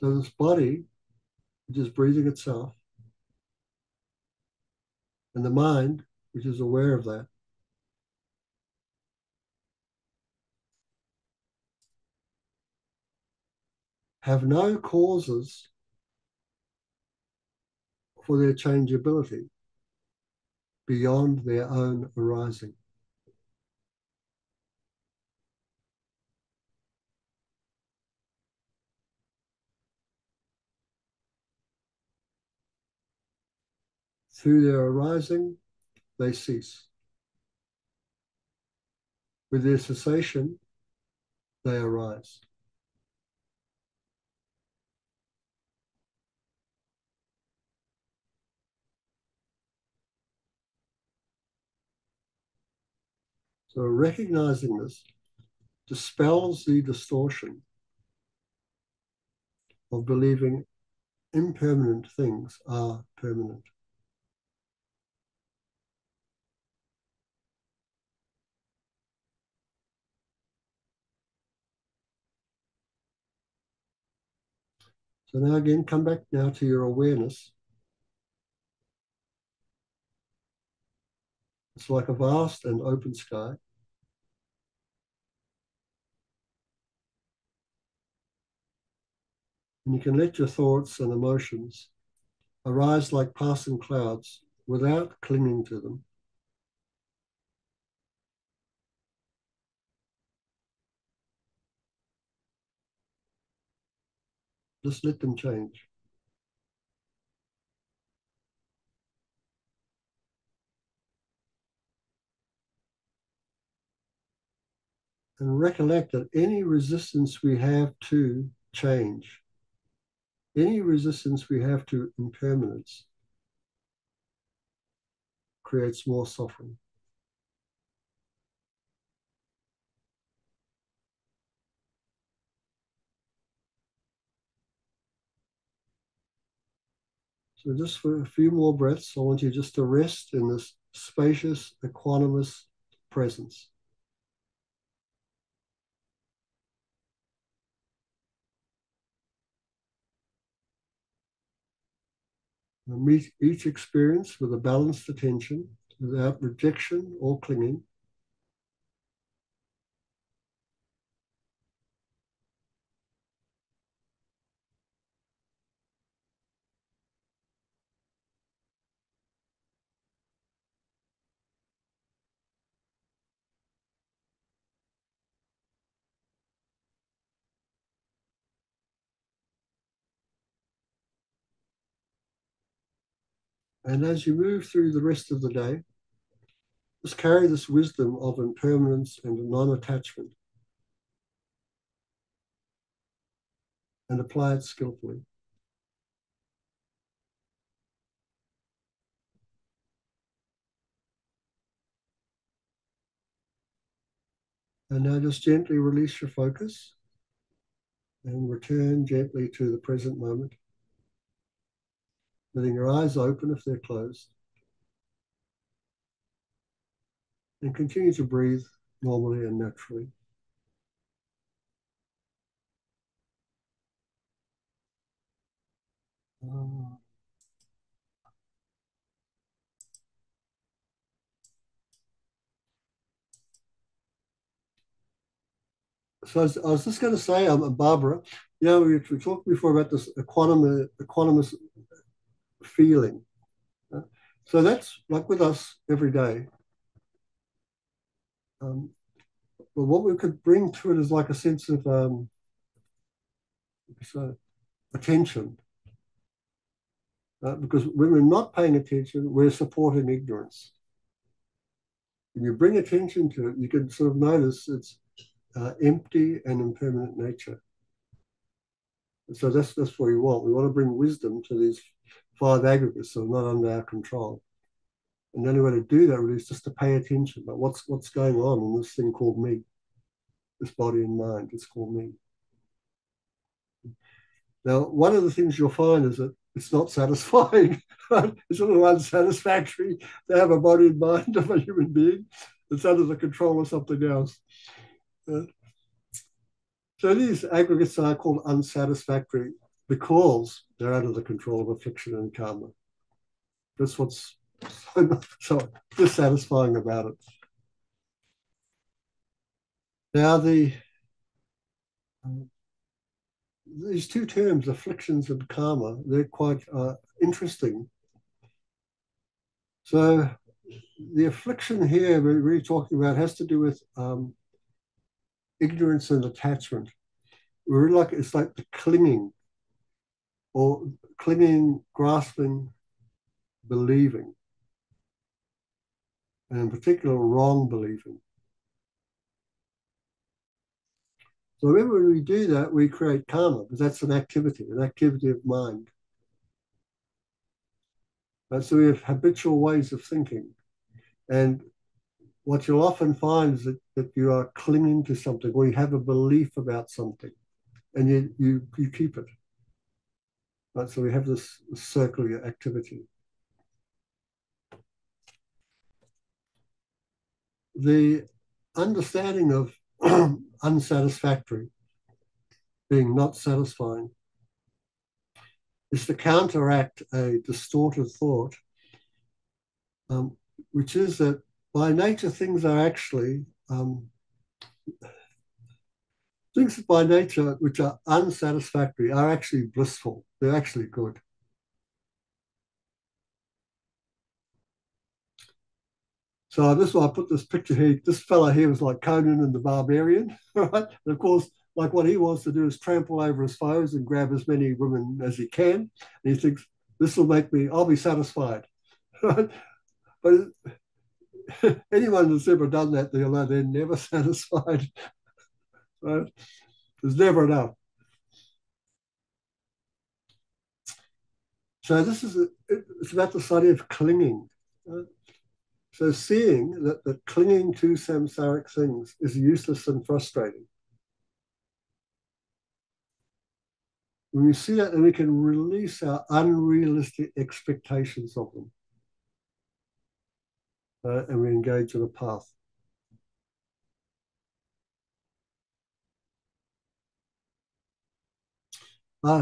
So this body, which is breathing itself, and the mind, which is aware of that, have no causes for their changeability beyond their own arising. Through their arising, they cease. With their cessation, they arise. So recognizing this dispels the distortion of believing impermanent things are permanent. So now again, come back now to your awareness. It's like a vast and open sky. And you can let your thoughts and emotions arise like passing clouds without clinging to them. Just let them change. And recollect that any resistance we have to change, any resistance we have to impermanence, creates more suffering. So just for a few more breaths, I want you just to rest in this spacious, equanimous presence. And meet each experience with a balanced attention without rejection or clinging. And as you move through the rest of the day, just carry this wisdom of impermanence and non-attachment and apply it skillfully. And now just gently release your focus and return gently to the present moment, letting your eyes open if they're closed. And continue to breathe normally and naturally. So I was just going to say, Barbara, we talked before about this equanimous feeling. So that's like with us every day. But what we could bring to it is like a sense of attention. Because when we're not paying attention, we're supporting ignorance. When you bring attention to it, you can sort of notice its empty and impermanent nature. So that's what we want. We want to bring wisdom to these five aggregates that are not under our control. And the only way to do that really is just to pay attention about what's going on in this thing called me, this body and mind. It's called me. Now, one of the things you'll find is that it's not satisfying. Right? It's a little unsatisfactory to have a body and mind of a human being that's under the control of something else. So these aggregates are called unsatisfactory because they're under the control of affliction and karma. That's what's so dissatisfying about it. Now, these two terms, afflictions and karma, they're quite interesting. So the affliction here we're really talking about has to do with ignorance and attachment. We're like it's like the clinging, or clinging, grasping, believing, and in particular, wrong believing. So remember, when we do that, we create karma, because that's an activity of mind. So we have habitual ways of thinking. And what you'll often find is that you are clinging to something, or you have a belief about something, and you keep it. Right? So we have this circular activity. The understanding of unsatisfactory being not satisfying is to counteract a distorted thought, which is that by nature things are actually things by nature which are unsatisfactory are actually blissful. They're actually good. So this is why I put this picture here. This fellow here was like Conan and the Barbarian, right? And of course, like what he wants to do is trample over his foes and grab as many women as he can. And he thinks, this will make me, I'll be satisfied. Right? But anyone that's ever done that, they'll know they're never satisfied. Right? There's never enough. So this is, it's about the study of clinging. Right? So seeing that clinging to samsaric things is useless and frustrating. When we see that, then we can release our unrealistic expectations of them. And we engage in a path.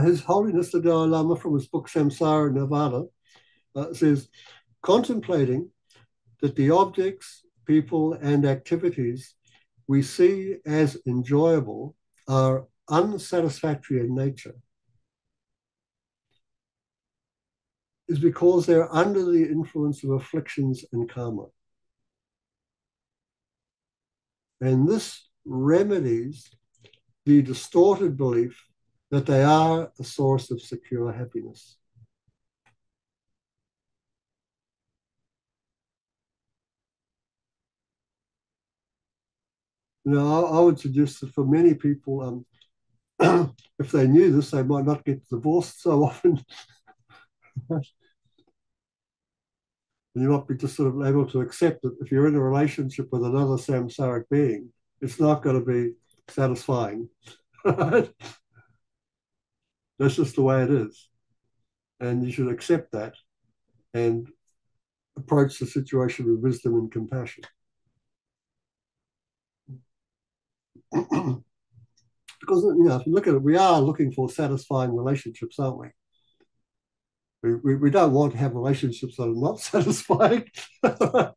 His Holiness the Dalai Lama, from his book Samsara Nirvana, says, contemplating that the objects, people, and activities we see as enjoyable are unsatisfactory in nature is because they're under the influence of afflictions and karma. And this remedies the distorted belief that they are a source of secure happiness. You know, I would suggest that for many people, if they knew this, they might not get divorced so often. And you might be just sort of able to accept that if you're in a relationship with another samsaric being, it's not going to be satisfying. That's just the way it is. And you should accept that and approach the situation with wisdom and compassion. Because, you know, if you look at it, we are looking for satisfying relationships, aren't we? We don't want to have relationships that are not satisfying. But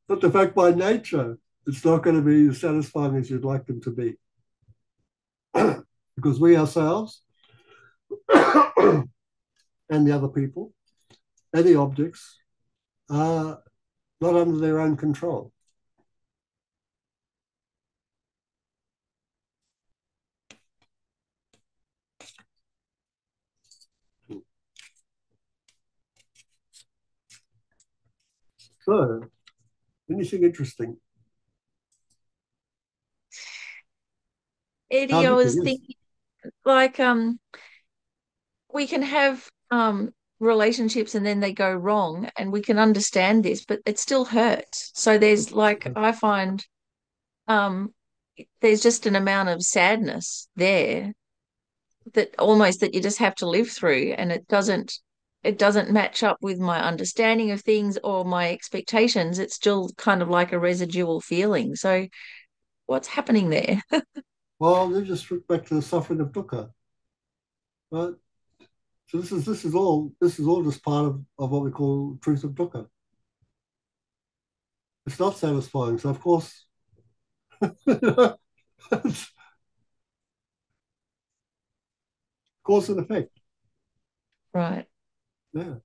the fact by nature, it's not going to be as satisfying as you'd like them to be. Because we ourselves and the other people and the objects are not under their own control. So, anything interesting? Eddie, I was Yes. thinking like we can have relationships and then they go wrong and we can understand this, but it still hurts. So there's like I find um there's just an amount of sadness there that almost that you just have to live through, and it doesn't match up with my understanding of things or my expectations. It's still kind of like a residual feeling. So what's happening there? Well, they just look back to the suffering of dukkha, right? So this is all just part of what we call truth of dukkha. It's not satisfying. So of course, it's cause and effect. Right. Yeah.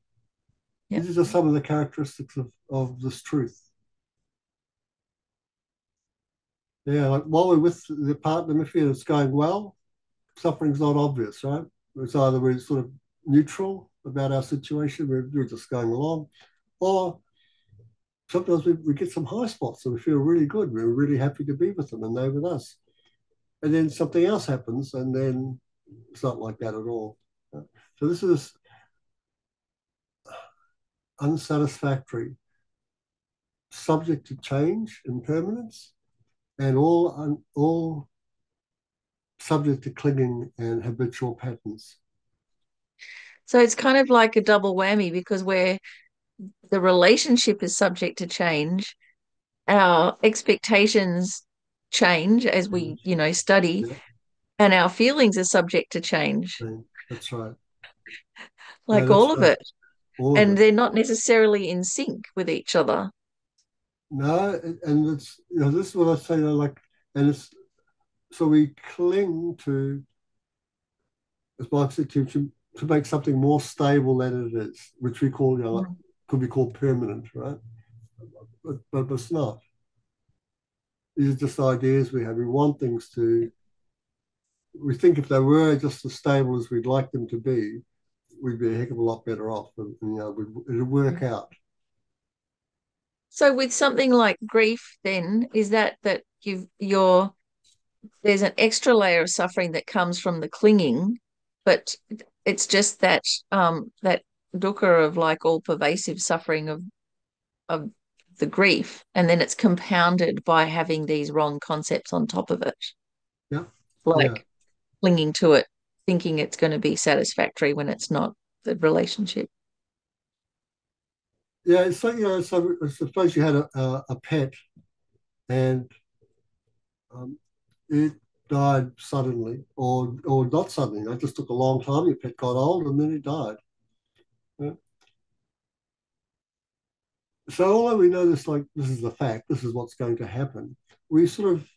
Yeah. These are just some of the characteristics of this truth. Yeah, like while we're with the partner, if it's going well, suffering's not obvious, right? It's either we're sort of neutral about our situation, we're just going along, or sometimes we get some high spots and we feel really good. We're really happy to be with them and they're with us. And then something else happens and then it's not like that at all. So this is unsatisfactory, subject to change, impermanence, and all subject to clinging and habitual patterns. So it's kind of like a double whammy because where the relationship is subject to change, our expectations change as we, study, Yeah, and our feelings are subject to change, that's right. Yeah, like that's all of right. it. All of And it. they're not necessarily in sync with each other. No, and it's this is what I say. Like, and it's so we cling to, as Mark said, to make something more stable than it is, which we call like, Mm. could be called permanent, right? But it's not. These are just ideas we have. We want things to. We think if they were just as stable as we'd like them to be, we'd be a heck of a lot better off, and it'd work out. So with something like grief, then is that you're there's an extra layer of suffering that comes from the clinging, but it's just that dukkha of like all pervasive suffering of the grief, and then it's compounded by having these wrong concepts on top of it, Yeah, yeah, like clinging to it, thinking it's going to be satisfactory when it's not the relationship. yeah. It's like So suppose you had a pet and it died suddenly, or not suddenly. It just took a long time. Your pet got old, and then it died. Yeah. So although we know this, like this is the fact, this is what's going to happen, we sort of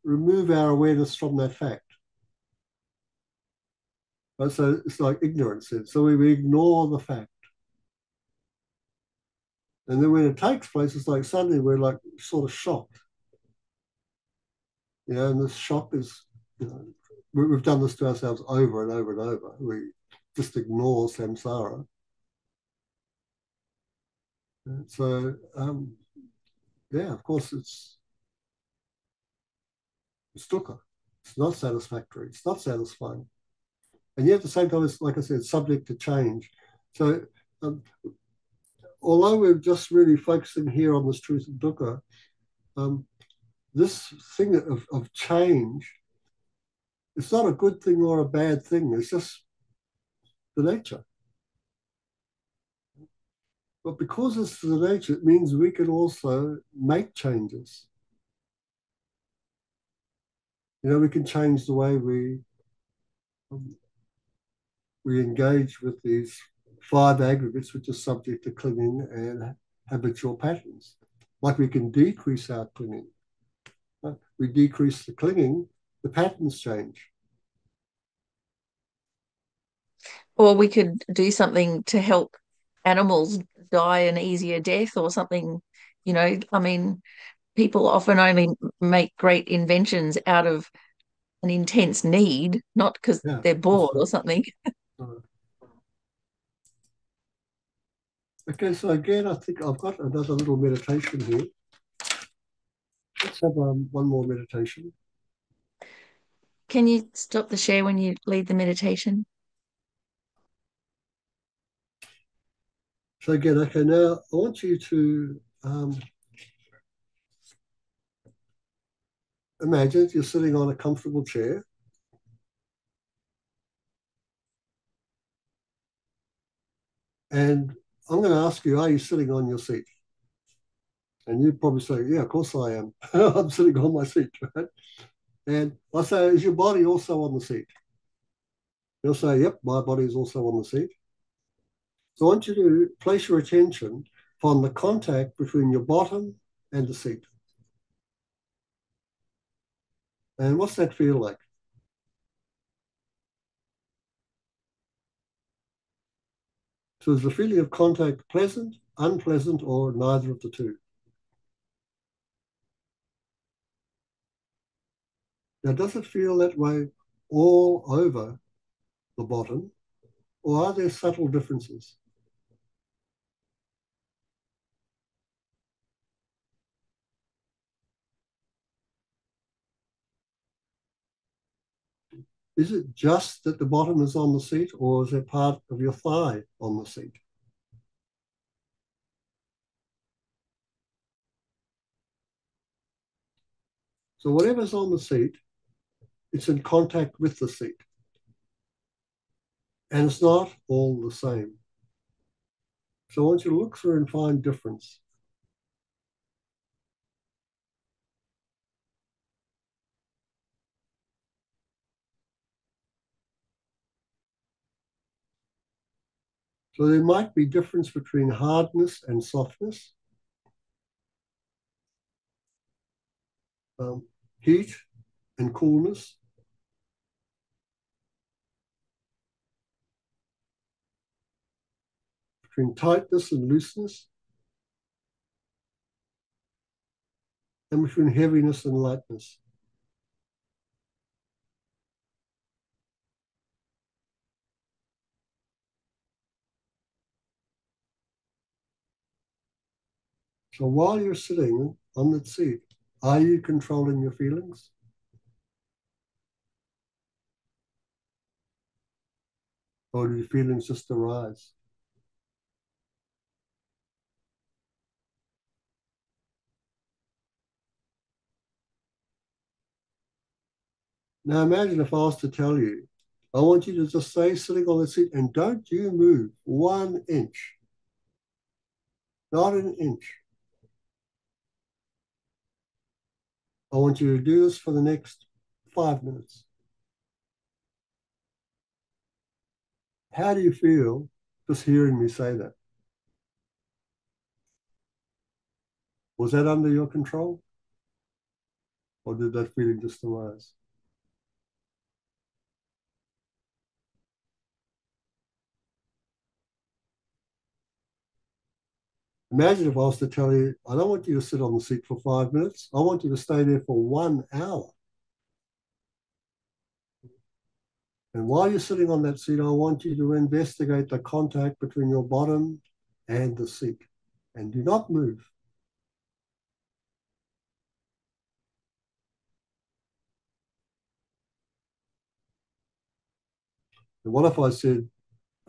remove our awareness from that fact. Right? So it's like ignorance. So we ignore the fact, and then when it takes place, it's like suddenly we're like sort of shocked. And this shock is, we've done this to ourselves over and over and over. We just ignore samsara. So yeah, of course it's dukkha. It's not satisfactory. It's not satisfying. And yet at the same time, it's like I said, subject to change. So um, although we're just really focusing here on this truth of dukkha, um, this thing of change, it's not a good thing or a bad thing. It's just the nature. But because it's the nature, it means we can also make changes. We can change the way um, we engage with these five aggregates, which are subject to clinging and habitual patterns. Like we can decrease our clinging. Right? We decrease the clinging, the patterns change. Or we could do something to help animals die an easier death or something, I mean, people often only make great inventions out of an intense need, not because Yeah, they're that's bored right. or something. Okay, so again, I think I've got another little meditation here. Let's have one more meditation. Can you stop the share when you lead the meditation? So again, okay, now I want you to imagine you're sitting on a comfortable chair and I'm going to ask you, are you sitting on your seat? And you'd probably say, yeah, of course I am. I'm sitting on my seat, right? And I say, is your body also on the seat? You'll say, yep, my body is also on the seat. So I want you to place your attention on the contact between your bottom and the seat. And what's that feel like? So is the feeling of contact pleasant, unpleasant, or neither of the two? Now, does it feel that way all over the bottom, or are there subtle differences? Is it just that the bottom is on the seat, or is there part of your thigh on the seat? So whatever's on the seat, it's in contact with the seat. And it's not all the same. So I want you to look through and find difference. So there might be difference between hardness and softness, heat and coolness, between tightness and looseness, and between heaviness and lightness. So while you're sitting on that seat, are you controlling your feelings? Or do your feelings just arise? Now imagine if I was to tell you, I want you to just stay sitting on the seat and don't you move 1 inch. Not an inch. I want you to do this for the next 5 minutes. How do you feel just hearing me say that? Was that under your control? Or did that feeling just arise? Imagine if I was to tell you, I don't want you to sit on the seat for 5 minutes. I want you to stay there for 1 hour. And while you're sitting on that seat, I want you to investigate the contact between your bottom and the seat. And do not move. And what if I said,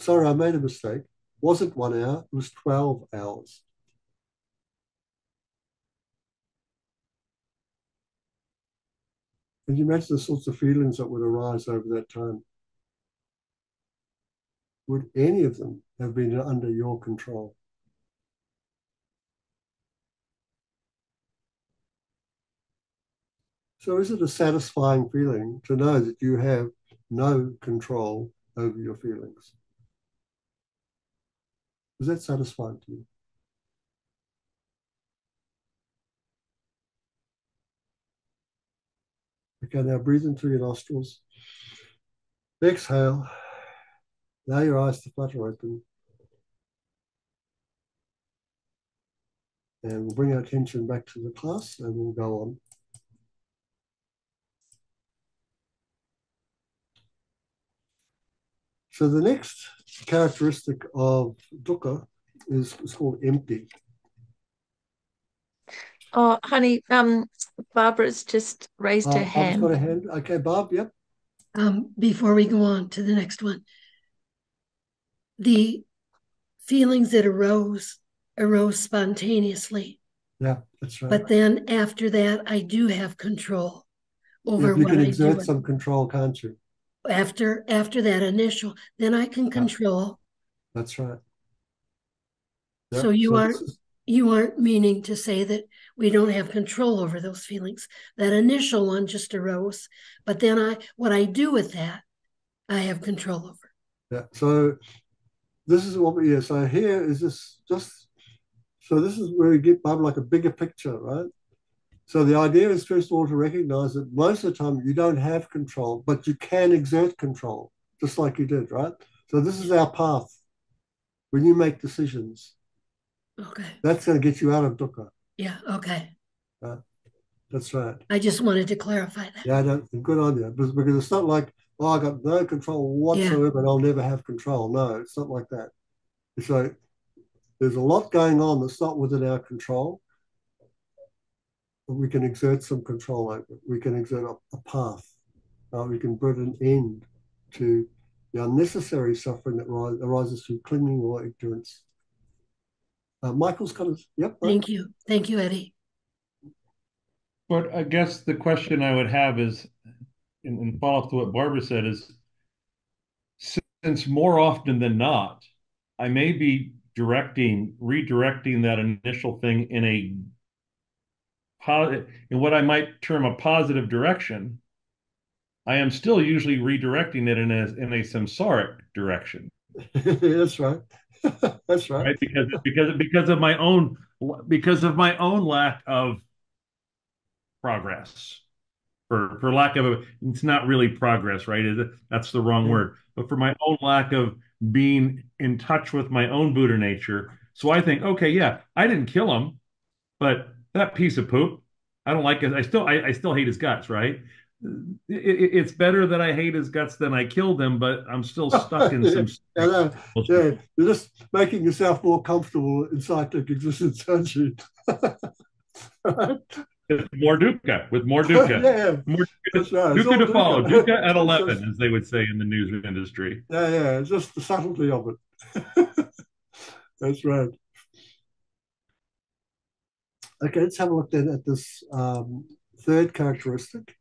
sorry, I made a mistake. It wasn't 1 hour, it was 12 hours. Can you imagine the sorts of feelings that would arise over that time? Would any of them have been under your control? So is it a satisfying feeling to know that you have no control over your feelings? Is that satisfying to you? Okay, now breathe in through your nostrils. Exhale. Allow your eyes to flutter open. And we'll bring our attention back to the class and we'll go on. So the next characteristic of dukkha is called empty. Oh, honey, Barbara's just raised her Bob's got hand. a hand. Okay, Bob, yep. Before we go on to the next one, the feelings that arose spontaneously. Yeah, that's right. But then after that, I do have control over You what can I exert do. some control, can't you? After that initial, then I can control. That's right. Yep. So you aren't meaning to say that we don't have control over those feelings. That initial one just arose, but then what I do with that, I have control over. Yeah. So this is what we, yeah. So here is this just, so this is where we get like a bigger picture, right? So the idea is first of all to recognize that most of the time you don't have control, but you can exert control, just like you did, right? So this is our path. When you make decisions, Okay. that's going to get you out of dukkha. Yeah. Okay. Right? That's right. I just wanted to clarify that. Yeah, I don't, good on you. Because it's not like, oh, I got no control whatsoever and I'll never have control. No, it's not like that. So there's a lot going on that's not within our control, but we can exert some control over it. We can exert a path. We can put an end to the unnecessary suffering that arises through clinging or ignorance. Michael's got his, yep. Thank you. Thank you, Eddie. But I guess the question I would have is, in follow up to what Barbara said, is since more often than not, I may be redirecting that initial thing in what I might term a positive direction. I am still usually redirecting it in a samsaric direction. That's right. That's right. Right? Because of my own lack of progress. For lack of it's not really progress, right? That's the wrong word. But for my own lack of being in touch with my own Buddha nature. So I think, okay, yeah, I didn't kill him, but that piece of poop, I don't like it. I still hate his guts, right? It's better that I hate his guts than I killed him, but I'm still stuck in Yeah, some. I know. Yeah, you're just making yourself more comfortable in cyclic existence, aren't you? With more dukkha, with more dukkha. Yeah, More that's right. It's dukkha all to follow, dukkha. dukkha at It's 11, just, as they would say in the news industry. yeah, yeah, it's just the subtlety of it. That's right. Okay, let's have a look then at this third characteristic.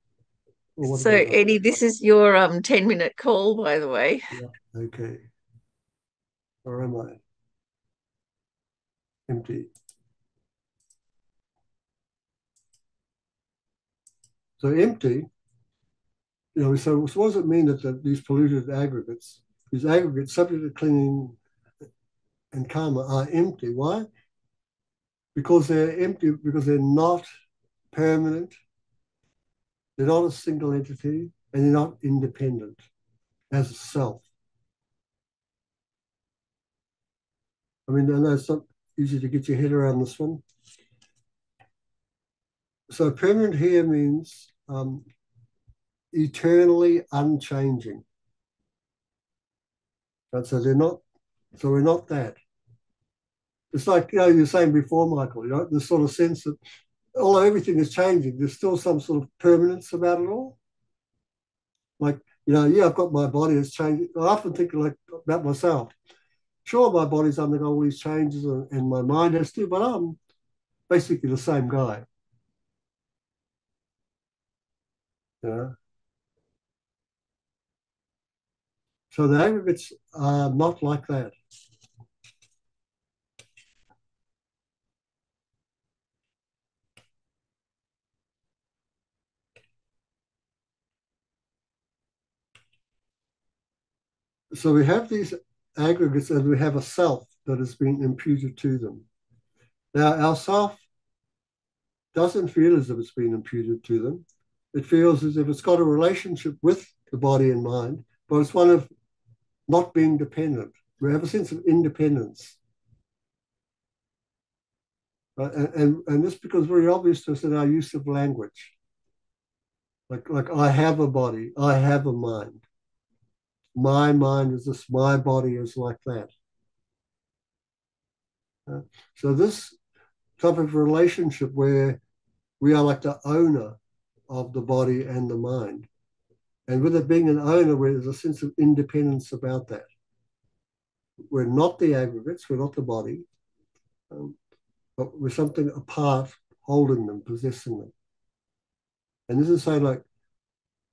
So, Eddie, this is your 10-minute call, by the way. Yeah, okay. Where am I? Empty. So empty, so what does it mean that these polluted aggregates, these aggregates subject to clinging and karma are empty? Why? Because they're empty, because they're not permanent, they're not a single entity, and they're not independent as a self. I mean, I know it's not easy to get your head around this one. So permanent here means eternally unchanging. And so we're not that. It's like, you were saying before, Michael, this sort of sense that although everything is changing, there's still some sort of permanence about it all. Like, yeah, I've got my body, it's changing. I often think like about myself. Sure, my body's undergone all these changes and my mind has too, but I'm basically the same guy. You know? So the aggregates are not like that. So we have these aggregates and we have a self that has been imputed to them. Now, our self doesn't feel as if it's been imputed to them. It feels as if it's got a relationship with the body and mind, but it's one of not being dependent. We have a sense of independence. And this becomes very obvious to us in our use of language. Like I have a body, I have a mind. My mind is this, my body is like that. So this type of relationship where we are like the owner of the body and the mind. And with it being an owner, there's a sense of independence about that. We're not the aggregates, we're not the body, but we're something apart, holding them, possessing them. And this is saying like,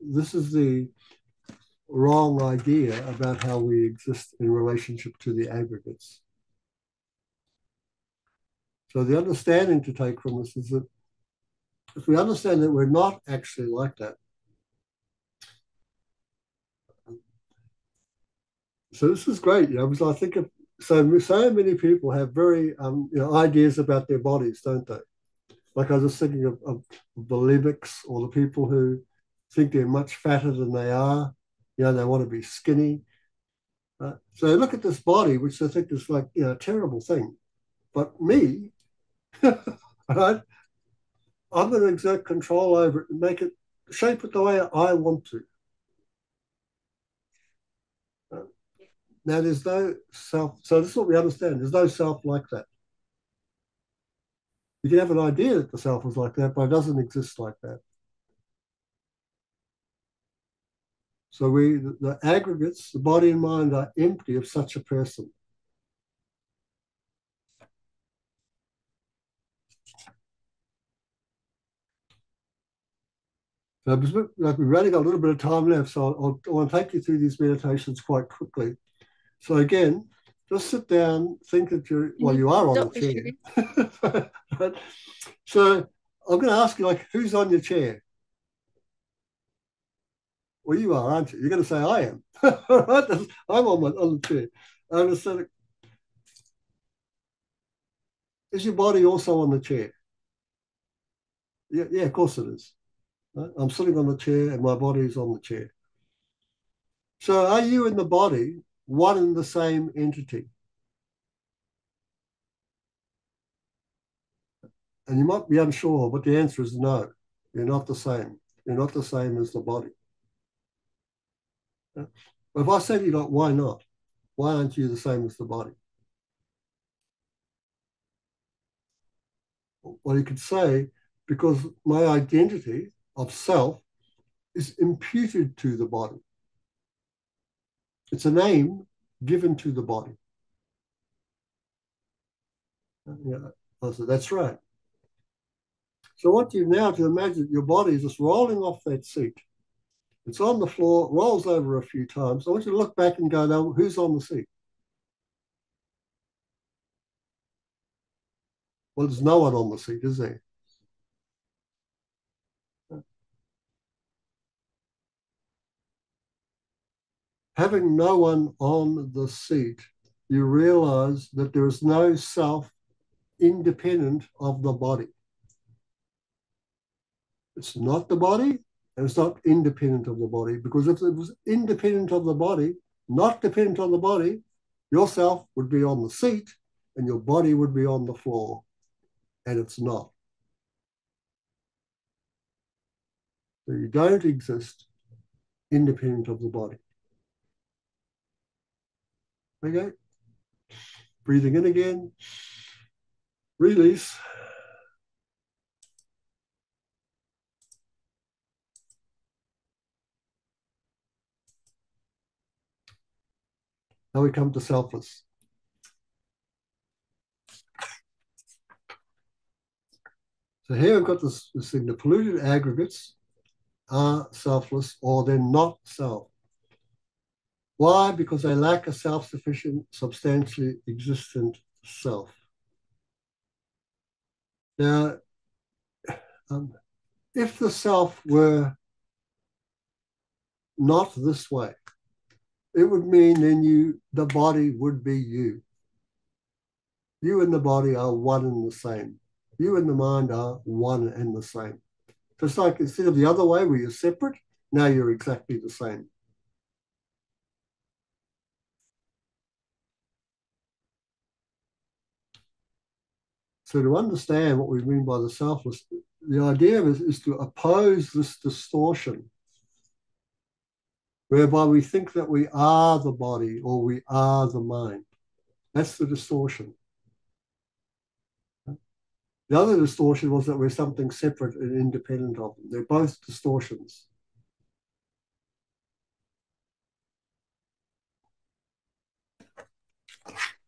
this is the wrong idea about how we exist in relationship to the aggregates. So the understanding to take from this is that if we understand that we're not actually like that, So this is great, because I think of so many people have very ideas about their bodies, don't they? Like I was just thinking of the bulimics or the people who think they're much fatter than they are. They want to be skinny. So they look at this body, which they think is like a terrible thing. But me, right? I'm going to exert control over it and make it shape it the way I want to. Uh, Now there's no self. So this is what we understand. There's no self like that. You can have an idea that the self is like that, but it doesn't exist like that. So the aggregates, the body and mind, are empty of such a person. So like we've only got a little bit of time left, so I want to take you through these meditations quite quickly. So again, just sit down, think that Can you are on the stop me, chair. Right? So I'm going to ask you, like, who's on your chair? Well, you are, aren't you? You're going to say, I am. Right? I'm on the chair. I'm going to say, is your body also on the chair? Yeah, of course it is. Right? I'm sitting on the chair and my body is on the chair. So are you and the body one and the same entity? And you might be unsure, but the answer is no. You're not the same. You're not the same as the body. But if I said to you, like, why not? Why aren't you the same as the body? Well, you could say, because my identity of self is imputed to the body. It's a name given to the body. Yeah, I said, that's right. So I want you now to imagine your body is just rolling off that seat. It's on the floor, rolls over a few times. I want you to look back and go, now, who's on the seat? Well, there's no one on the seat, is there? Having no one on the seat, you realize that there is no self independent of the body. It's not the body and it's not independent of the body, because if it was independent of the body, not dependent on the body, yourself would be on the seat and your body would be on the floor, and it's not. So you don't exist independent of the body. Okay? Breathing in again, release. Now we come to selfless. So here we've got this thing, the polluted aggregates are selfless or they're not self. Why? Because they lack a self-sufficient, substantially existent self. Now, um, if the self were not this way, it would mean then the body would be you. You and the body are one and the same. You and the mind are one and the same. Just like instead of the other way where you're separate, now you're exactly the same. So to understand what we mean by the selfless, the idea is to oppose this distortion whereby we think that we are the body or we are the mind. That's the distortion. The other distortion was that we're something separate and independent of them. They're both distortions.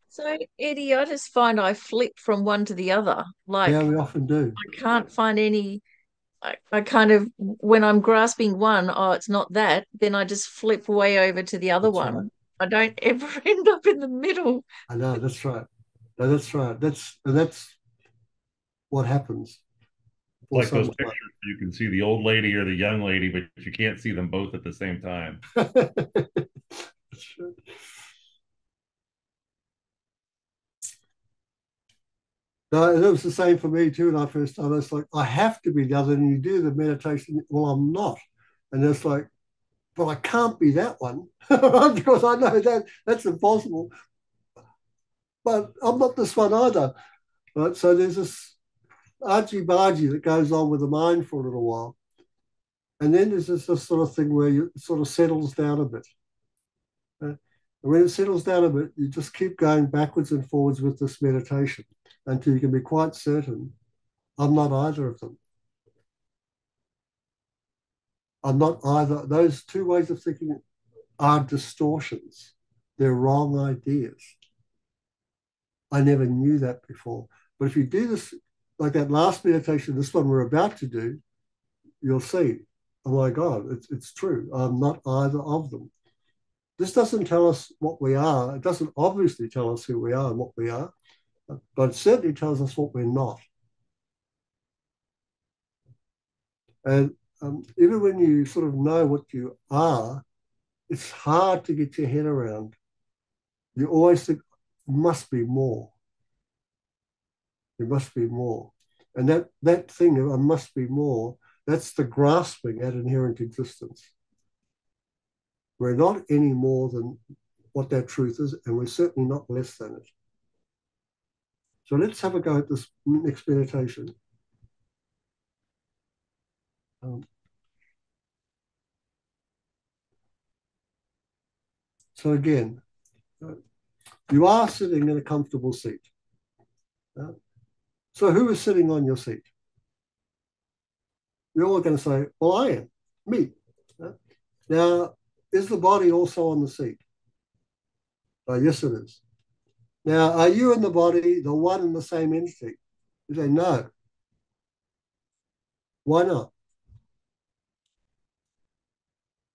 So, Eddie, I just find I flip from one to the other. Yeah, Like, we often do. I can't find any. I kind of, when I'm grasping one, oh, it's not that, then I just flip way over to the other That's right. one. I don't ever end up in the middle. I know, that's right. No, that's right. That's what happens for Like those someone. pictures, you can see the old lady or the young lady, but you can't see them both at the same time. That's right. No, and it was the same for me too when I first started. It's like, I have to be the other, and you do the meditation. Well, I'm not. And it's like, but I can't be that one because I know that that's impossible. But I'm not this one either. Right? So there's this argy-bargy that goes on with the mind for a little while. And then there's this sort of thing where you sort of settles down a bit. And when it settles down a bit, you just keep going backwards and forwards with this meditation until you can be quite certain I'm not either of them. I'm not either. Those two ways of thinking are distortions. They're wrong ideas. I never knew that before. But if you do this, like that last meditation, this one we're about to do, you'll see, oh my God, it's true. I'm not either of them. This doesn't tell us what we are. It doesn't obviously tell us who we are and what we are, but it certainly tells us what we're not. And even when you sort of know what you are, it's hard to get your head around. You always think, must be more. There must be more. And that thing of I must be more, that's the grasping at inherent existence. We're not any more than what that truth is, and we're certainly not less than it. So let's have a go at this next meditation. So again, you are sitting in a comfortable seat. So who is sitting on your seat? You're all going to say, well, I am, me. Now, is the body also on the seat? Yes, it is. Now, are you and the body the one and the same entity? You say, no. Why not?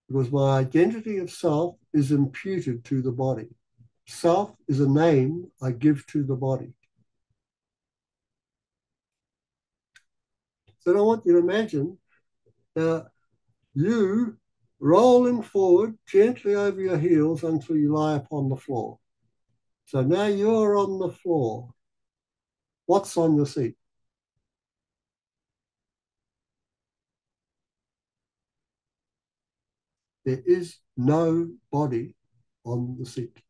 Because my identity of self is imputed to the body. Self is a name I give to the body. So I want you to imagine you rolling forward gently over your heels until you lie upon the floor. So now you're on the floor. What's on your seat? There is no body on the seat.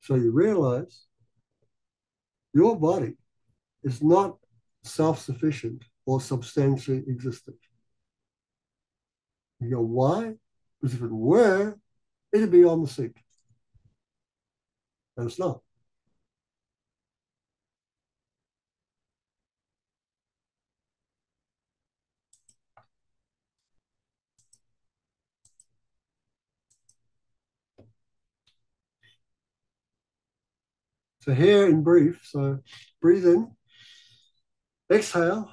So you realize your body is not self-sufficient or substantially existent. You go, why? Because if it were, it'd be on the seat. And it's not. So here in brief, so breathe in, exhale.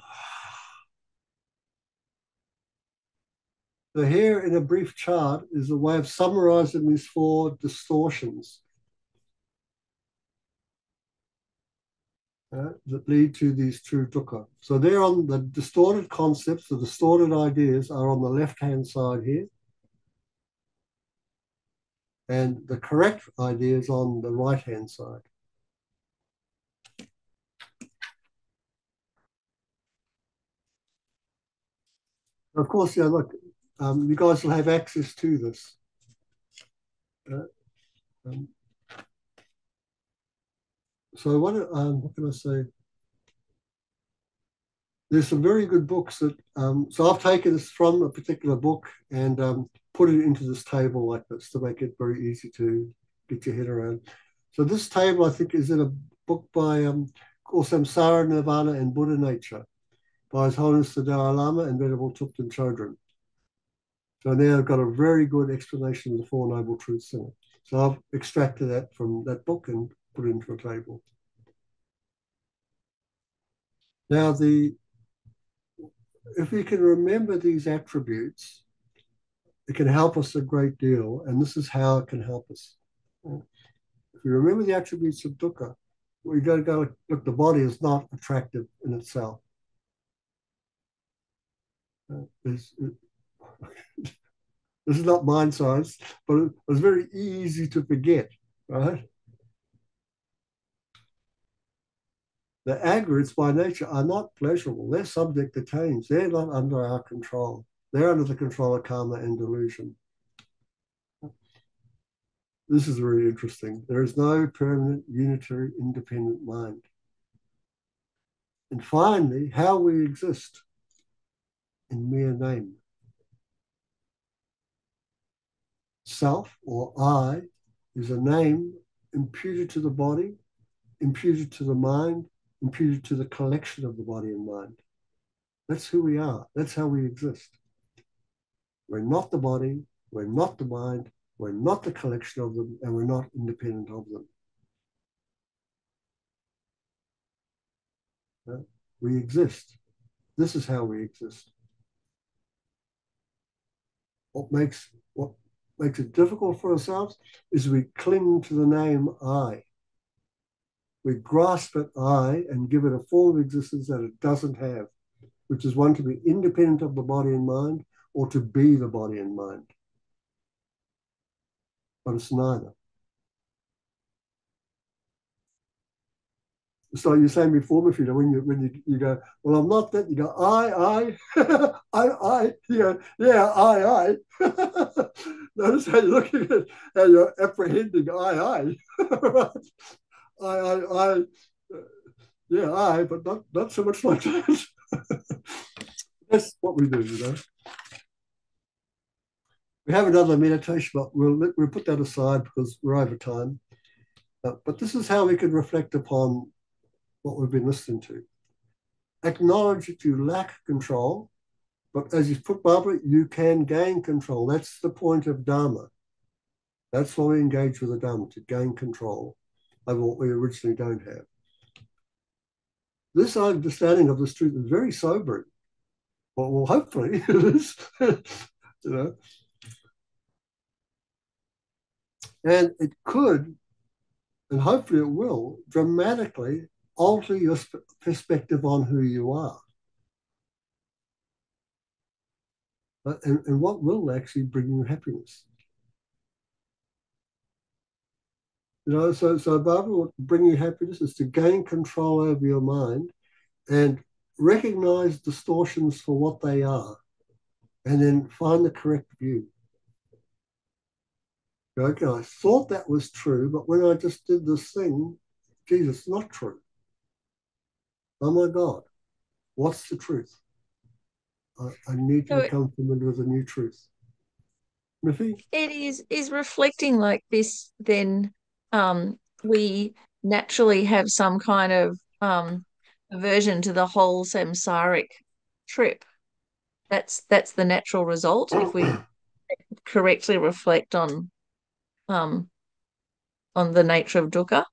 So here in a brief chart is a way of summarizing these four distortions that lead to these true dukkha. So they're on the distorted concepts, the distorted ideas are on the left-hand side here. And the correct ideas on the right-hand side. Of course, yeah, look, you guys will have access to this. So what can I say? There's some very good books that, so I've taken this from a particular book and put it into this table like this to make it very easy to get your head around. So this table, I think, is in a book by called Samsara, Nirvana, and Buddha Nature by His Holiness the Dalai Lama and Venerable Thupten Chodron. So now I've got a very good explanation of the Four Noble Truths in it. So I've extracted that from that book and put it into a table. Now, if we can remember these attributes, it can help us a great deal. And this is how it can help us. If we remember the attributes of dukkha, we got to go, look, the body is not attractive in itself. This is not mind science, but it was very easy to forget, right? The aggregates by nature are not pleasurable. They're subject to change. They're not under our control. They're under the control of karma and delusion. This is really interesting. There is no permanent, unitary, independent mind. And finally, how we exist in mere name. Self or I is a name imputed to the body, imputed to the mind, imputed to the collection of the body and mind. That's who we are. That's how we exist. We're not the body, we're not the mind, we're not the collection of them, and we're not independent of them. We exist. This is how we exist. What makes it difficult for ourselves is we cling to the name I. We grasp at I and give it a form of existence that it doesn't have, which is one to be independent of the body and mind or to be the body and mind. But it's neither. It's like you were saying before, Mafida, when you go, well, I'm not that, you go, I, you go, yeah, I. Notice how you're looking at how you're apprehending I. Right? I, yeah, but not so much like that. That's what we do, you know. We have another meditation, but we'll put that aside because we're over time. But this is how we can reflect upon what we've been listening to. Acknowledge that you lack control, but as you put, Barbara, you can gain control. That's the point of Dharma. That's why we engage with the Dharma, to gain control over what we originally don't have. This understanding of this truth is very sobering. Well, hopefully it is, you know. And it could, and hopefully it will, dramatically alter your perspective on who you are. And what will actually bring you happiness. You know, so Barbara, what will bring you happiness is to gain control over your mind and recognize distortions for what they are, and then find the correct view. Okay, I thought that was true, but when I just did this thing, Jesus, it's not true. Oh my God, what's the truth? I need to become familiar with a new truth. Miffy? It is reflecting like this, then we naturally have some kind of aversion to the whole samsaric trip. That's the natural result if we correctly reflect um on the nature of dukkha.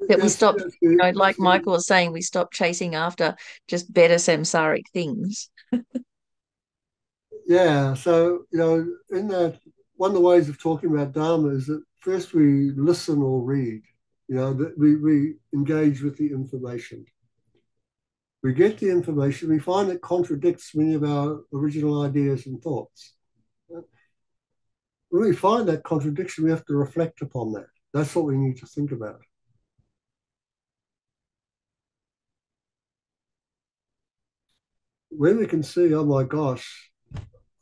That we Yes, stop, yes, like Michael was saying, we stop chasing after just better samsaric things. yeah. So, you know, in that, one of the ways of talking about Dharma is that first we listen or read, you know, that we engage with the information. We get the information, we find it contradicts many of our original ideas and thoughts. When we find that contradiction, we have to reflect upon that. That's what we need to think about. When we can see, oh my gosh,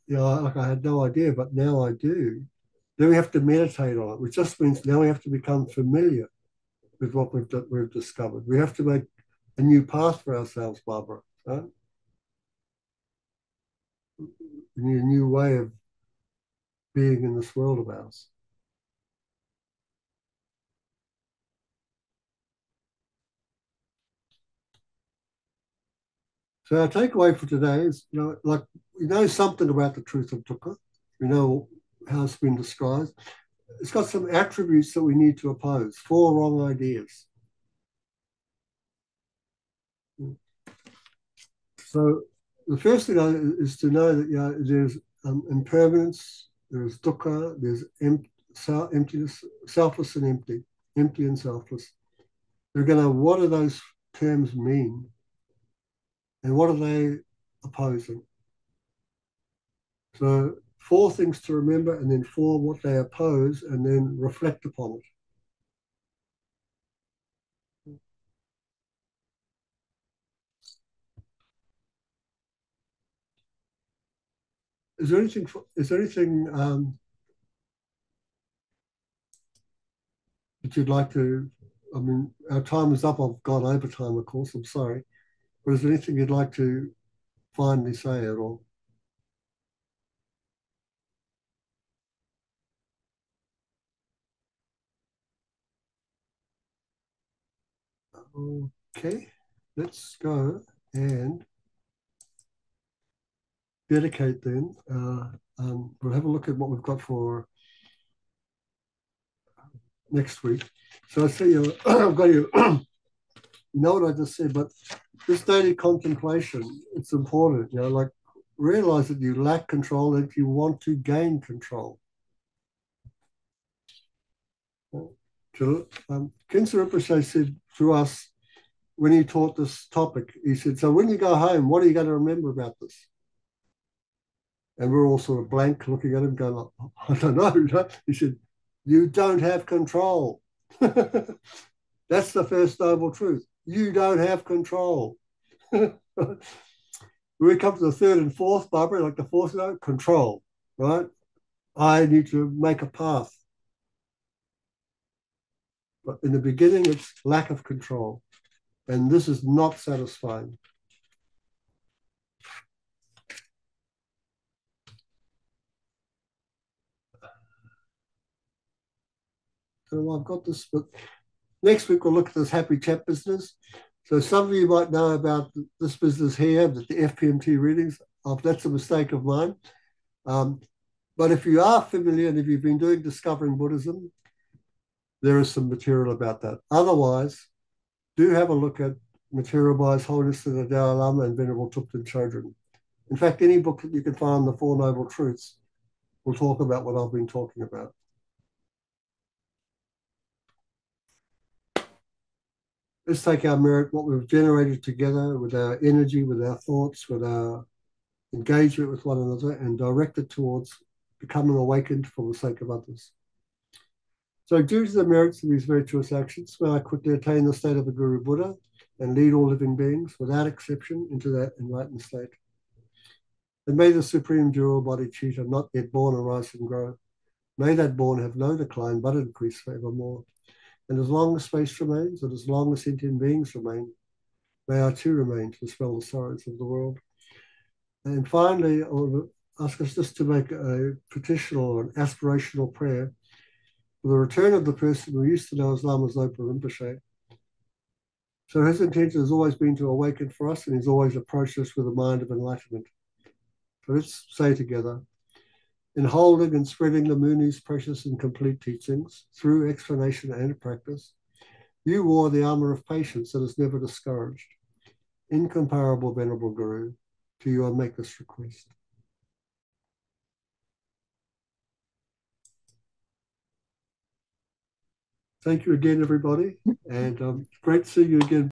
you know, like I had no idea, but now I do, then we have to meditate on it, which just means now we have to become familiar with what we've discovered. We have to make a new path for ourselves, Barbara. Right? We need a new way of being in this world of ours. So our takeaway for today is, you know, like we know something about the truth of dukkha. We know how it's been described. It's got some attributes that we need to oppose. 4 wrong ideas. So the first thing is to know that, you know, there's impermanence, there's dukkha, there's emptiness, selfless and empty, empty and selfless. We're going to, what do those terms mean? And what are they opposing? So 4 things to remember, and then 4 what they oppose, and then reflect upon it. Is there anything that you'd like to? I mean, our time is up. I've gone over time, of course. I'm sorry, but is there anything you'd like to finally say at all? Okay, let's go and dedicate then. We'll have a look at what we've got for next week. So I see I've got you. You know what I just said, but this daily contemplation, it's important. Like realize that you lack control and you want to gain control. Khyentse Rinpoche said to us when he taught this topic, he said, so when you go home, what are you going to remember about this? And we're all sort of blank looking at him going, I don't know. He said, you don't have control. That's the first noble truth. You don't have control. When we come to the third and fourth, Barbara, like the fourth note, control, right? I need to make a path. But in the beginning, it's lack of control. And this is not satisfying. So I've got this, but next week we'll look at this happy chat business. So some of you might know about this business here, the FPMT readings. That's a mistake of mine. But if you are familiar and if you've been doing Discovering Buddhism, there is some material about that. Otherwise, do have a look at Material by His Holiness the Dalai Lama and Venerable Thupten Chodron. In fact, any book that you can find on the Four Noble Truths will talk about what I've been talking about. Let's take our merit, what we've generated together with our energy, with our thoughts, with our engagement with one another, and direct it towards becoming awakened for the sake of others. So due to the merits of these virtuous actions, may I quickly attain the state of the Guru Buddha and lead all living beings without exception into that enlightened state. And may the supreme dual body Chitta, not yet born, arise and grow. May that born have no decline but increase forevermore. And as long as space remains, and as long as sentient beings remain, may I too remain to dispel the sorrows of the world. And finally, I will ask us just to make a petition or an aspirational prayer for the return of the person we used to know as Lama Zopa Rinpoche. So his intention has always been to awaken for us, and he's always approached us with a mind of enlightenment. So let's say together, in holding and spreading the Muni's precious and complete teachings through explanation and practice, you wore the armor of patience that is never discouraged. Incomparable Venerable Guru, to you I make this request. Thank you again, everybody, and great to see you again.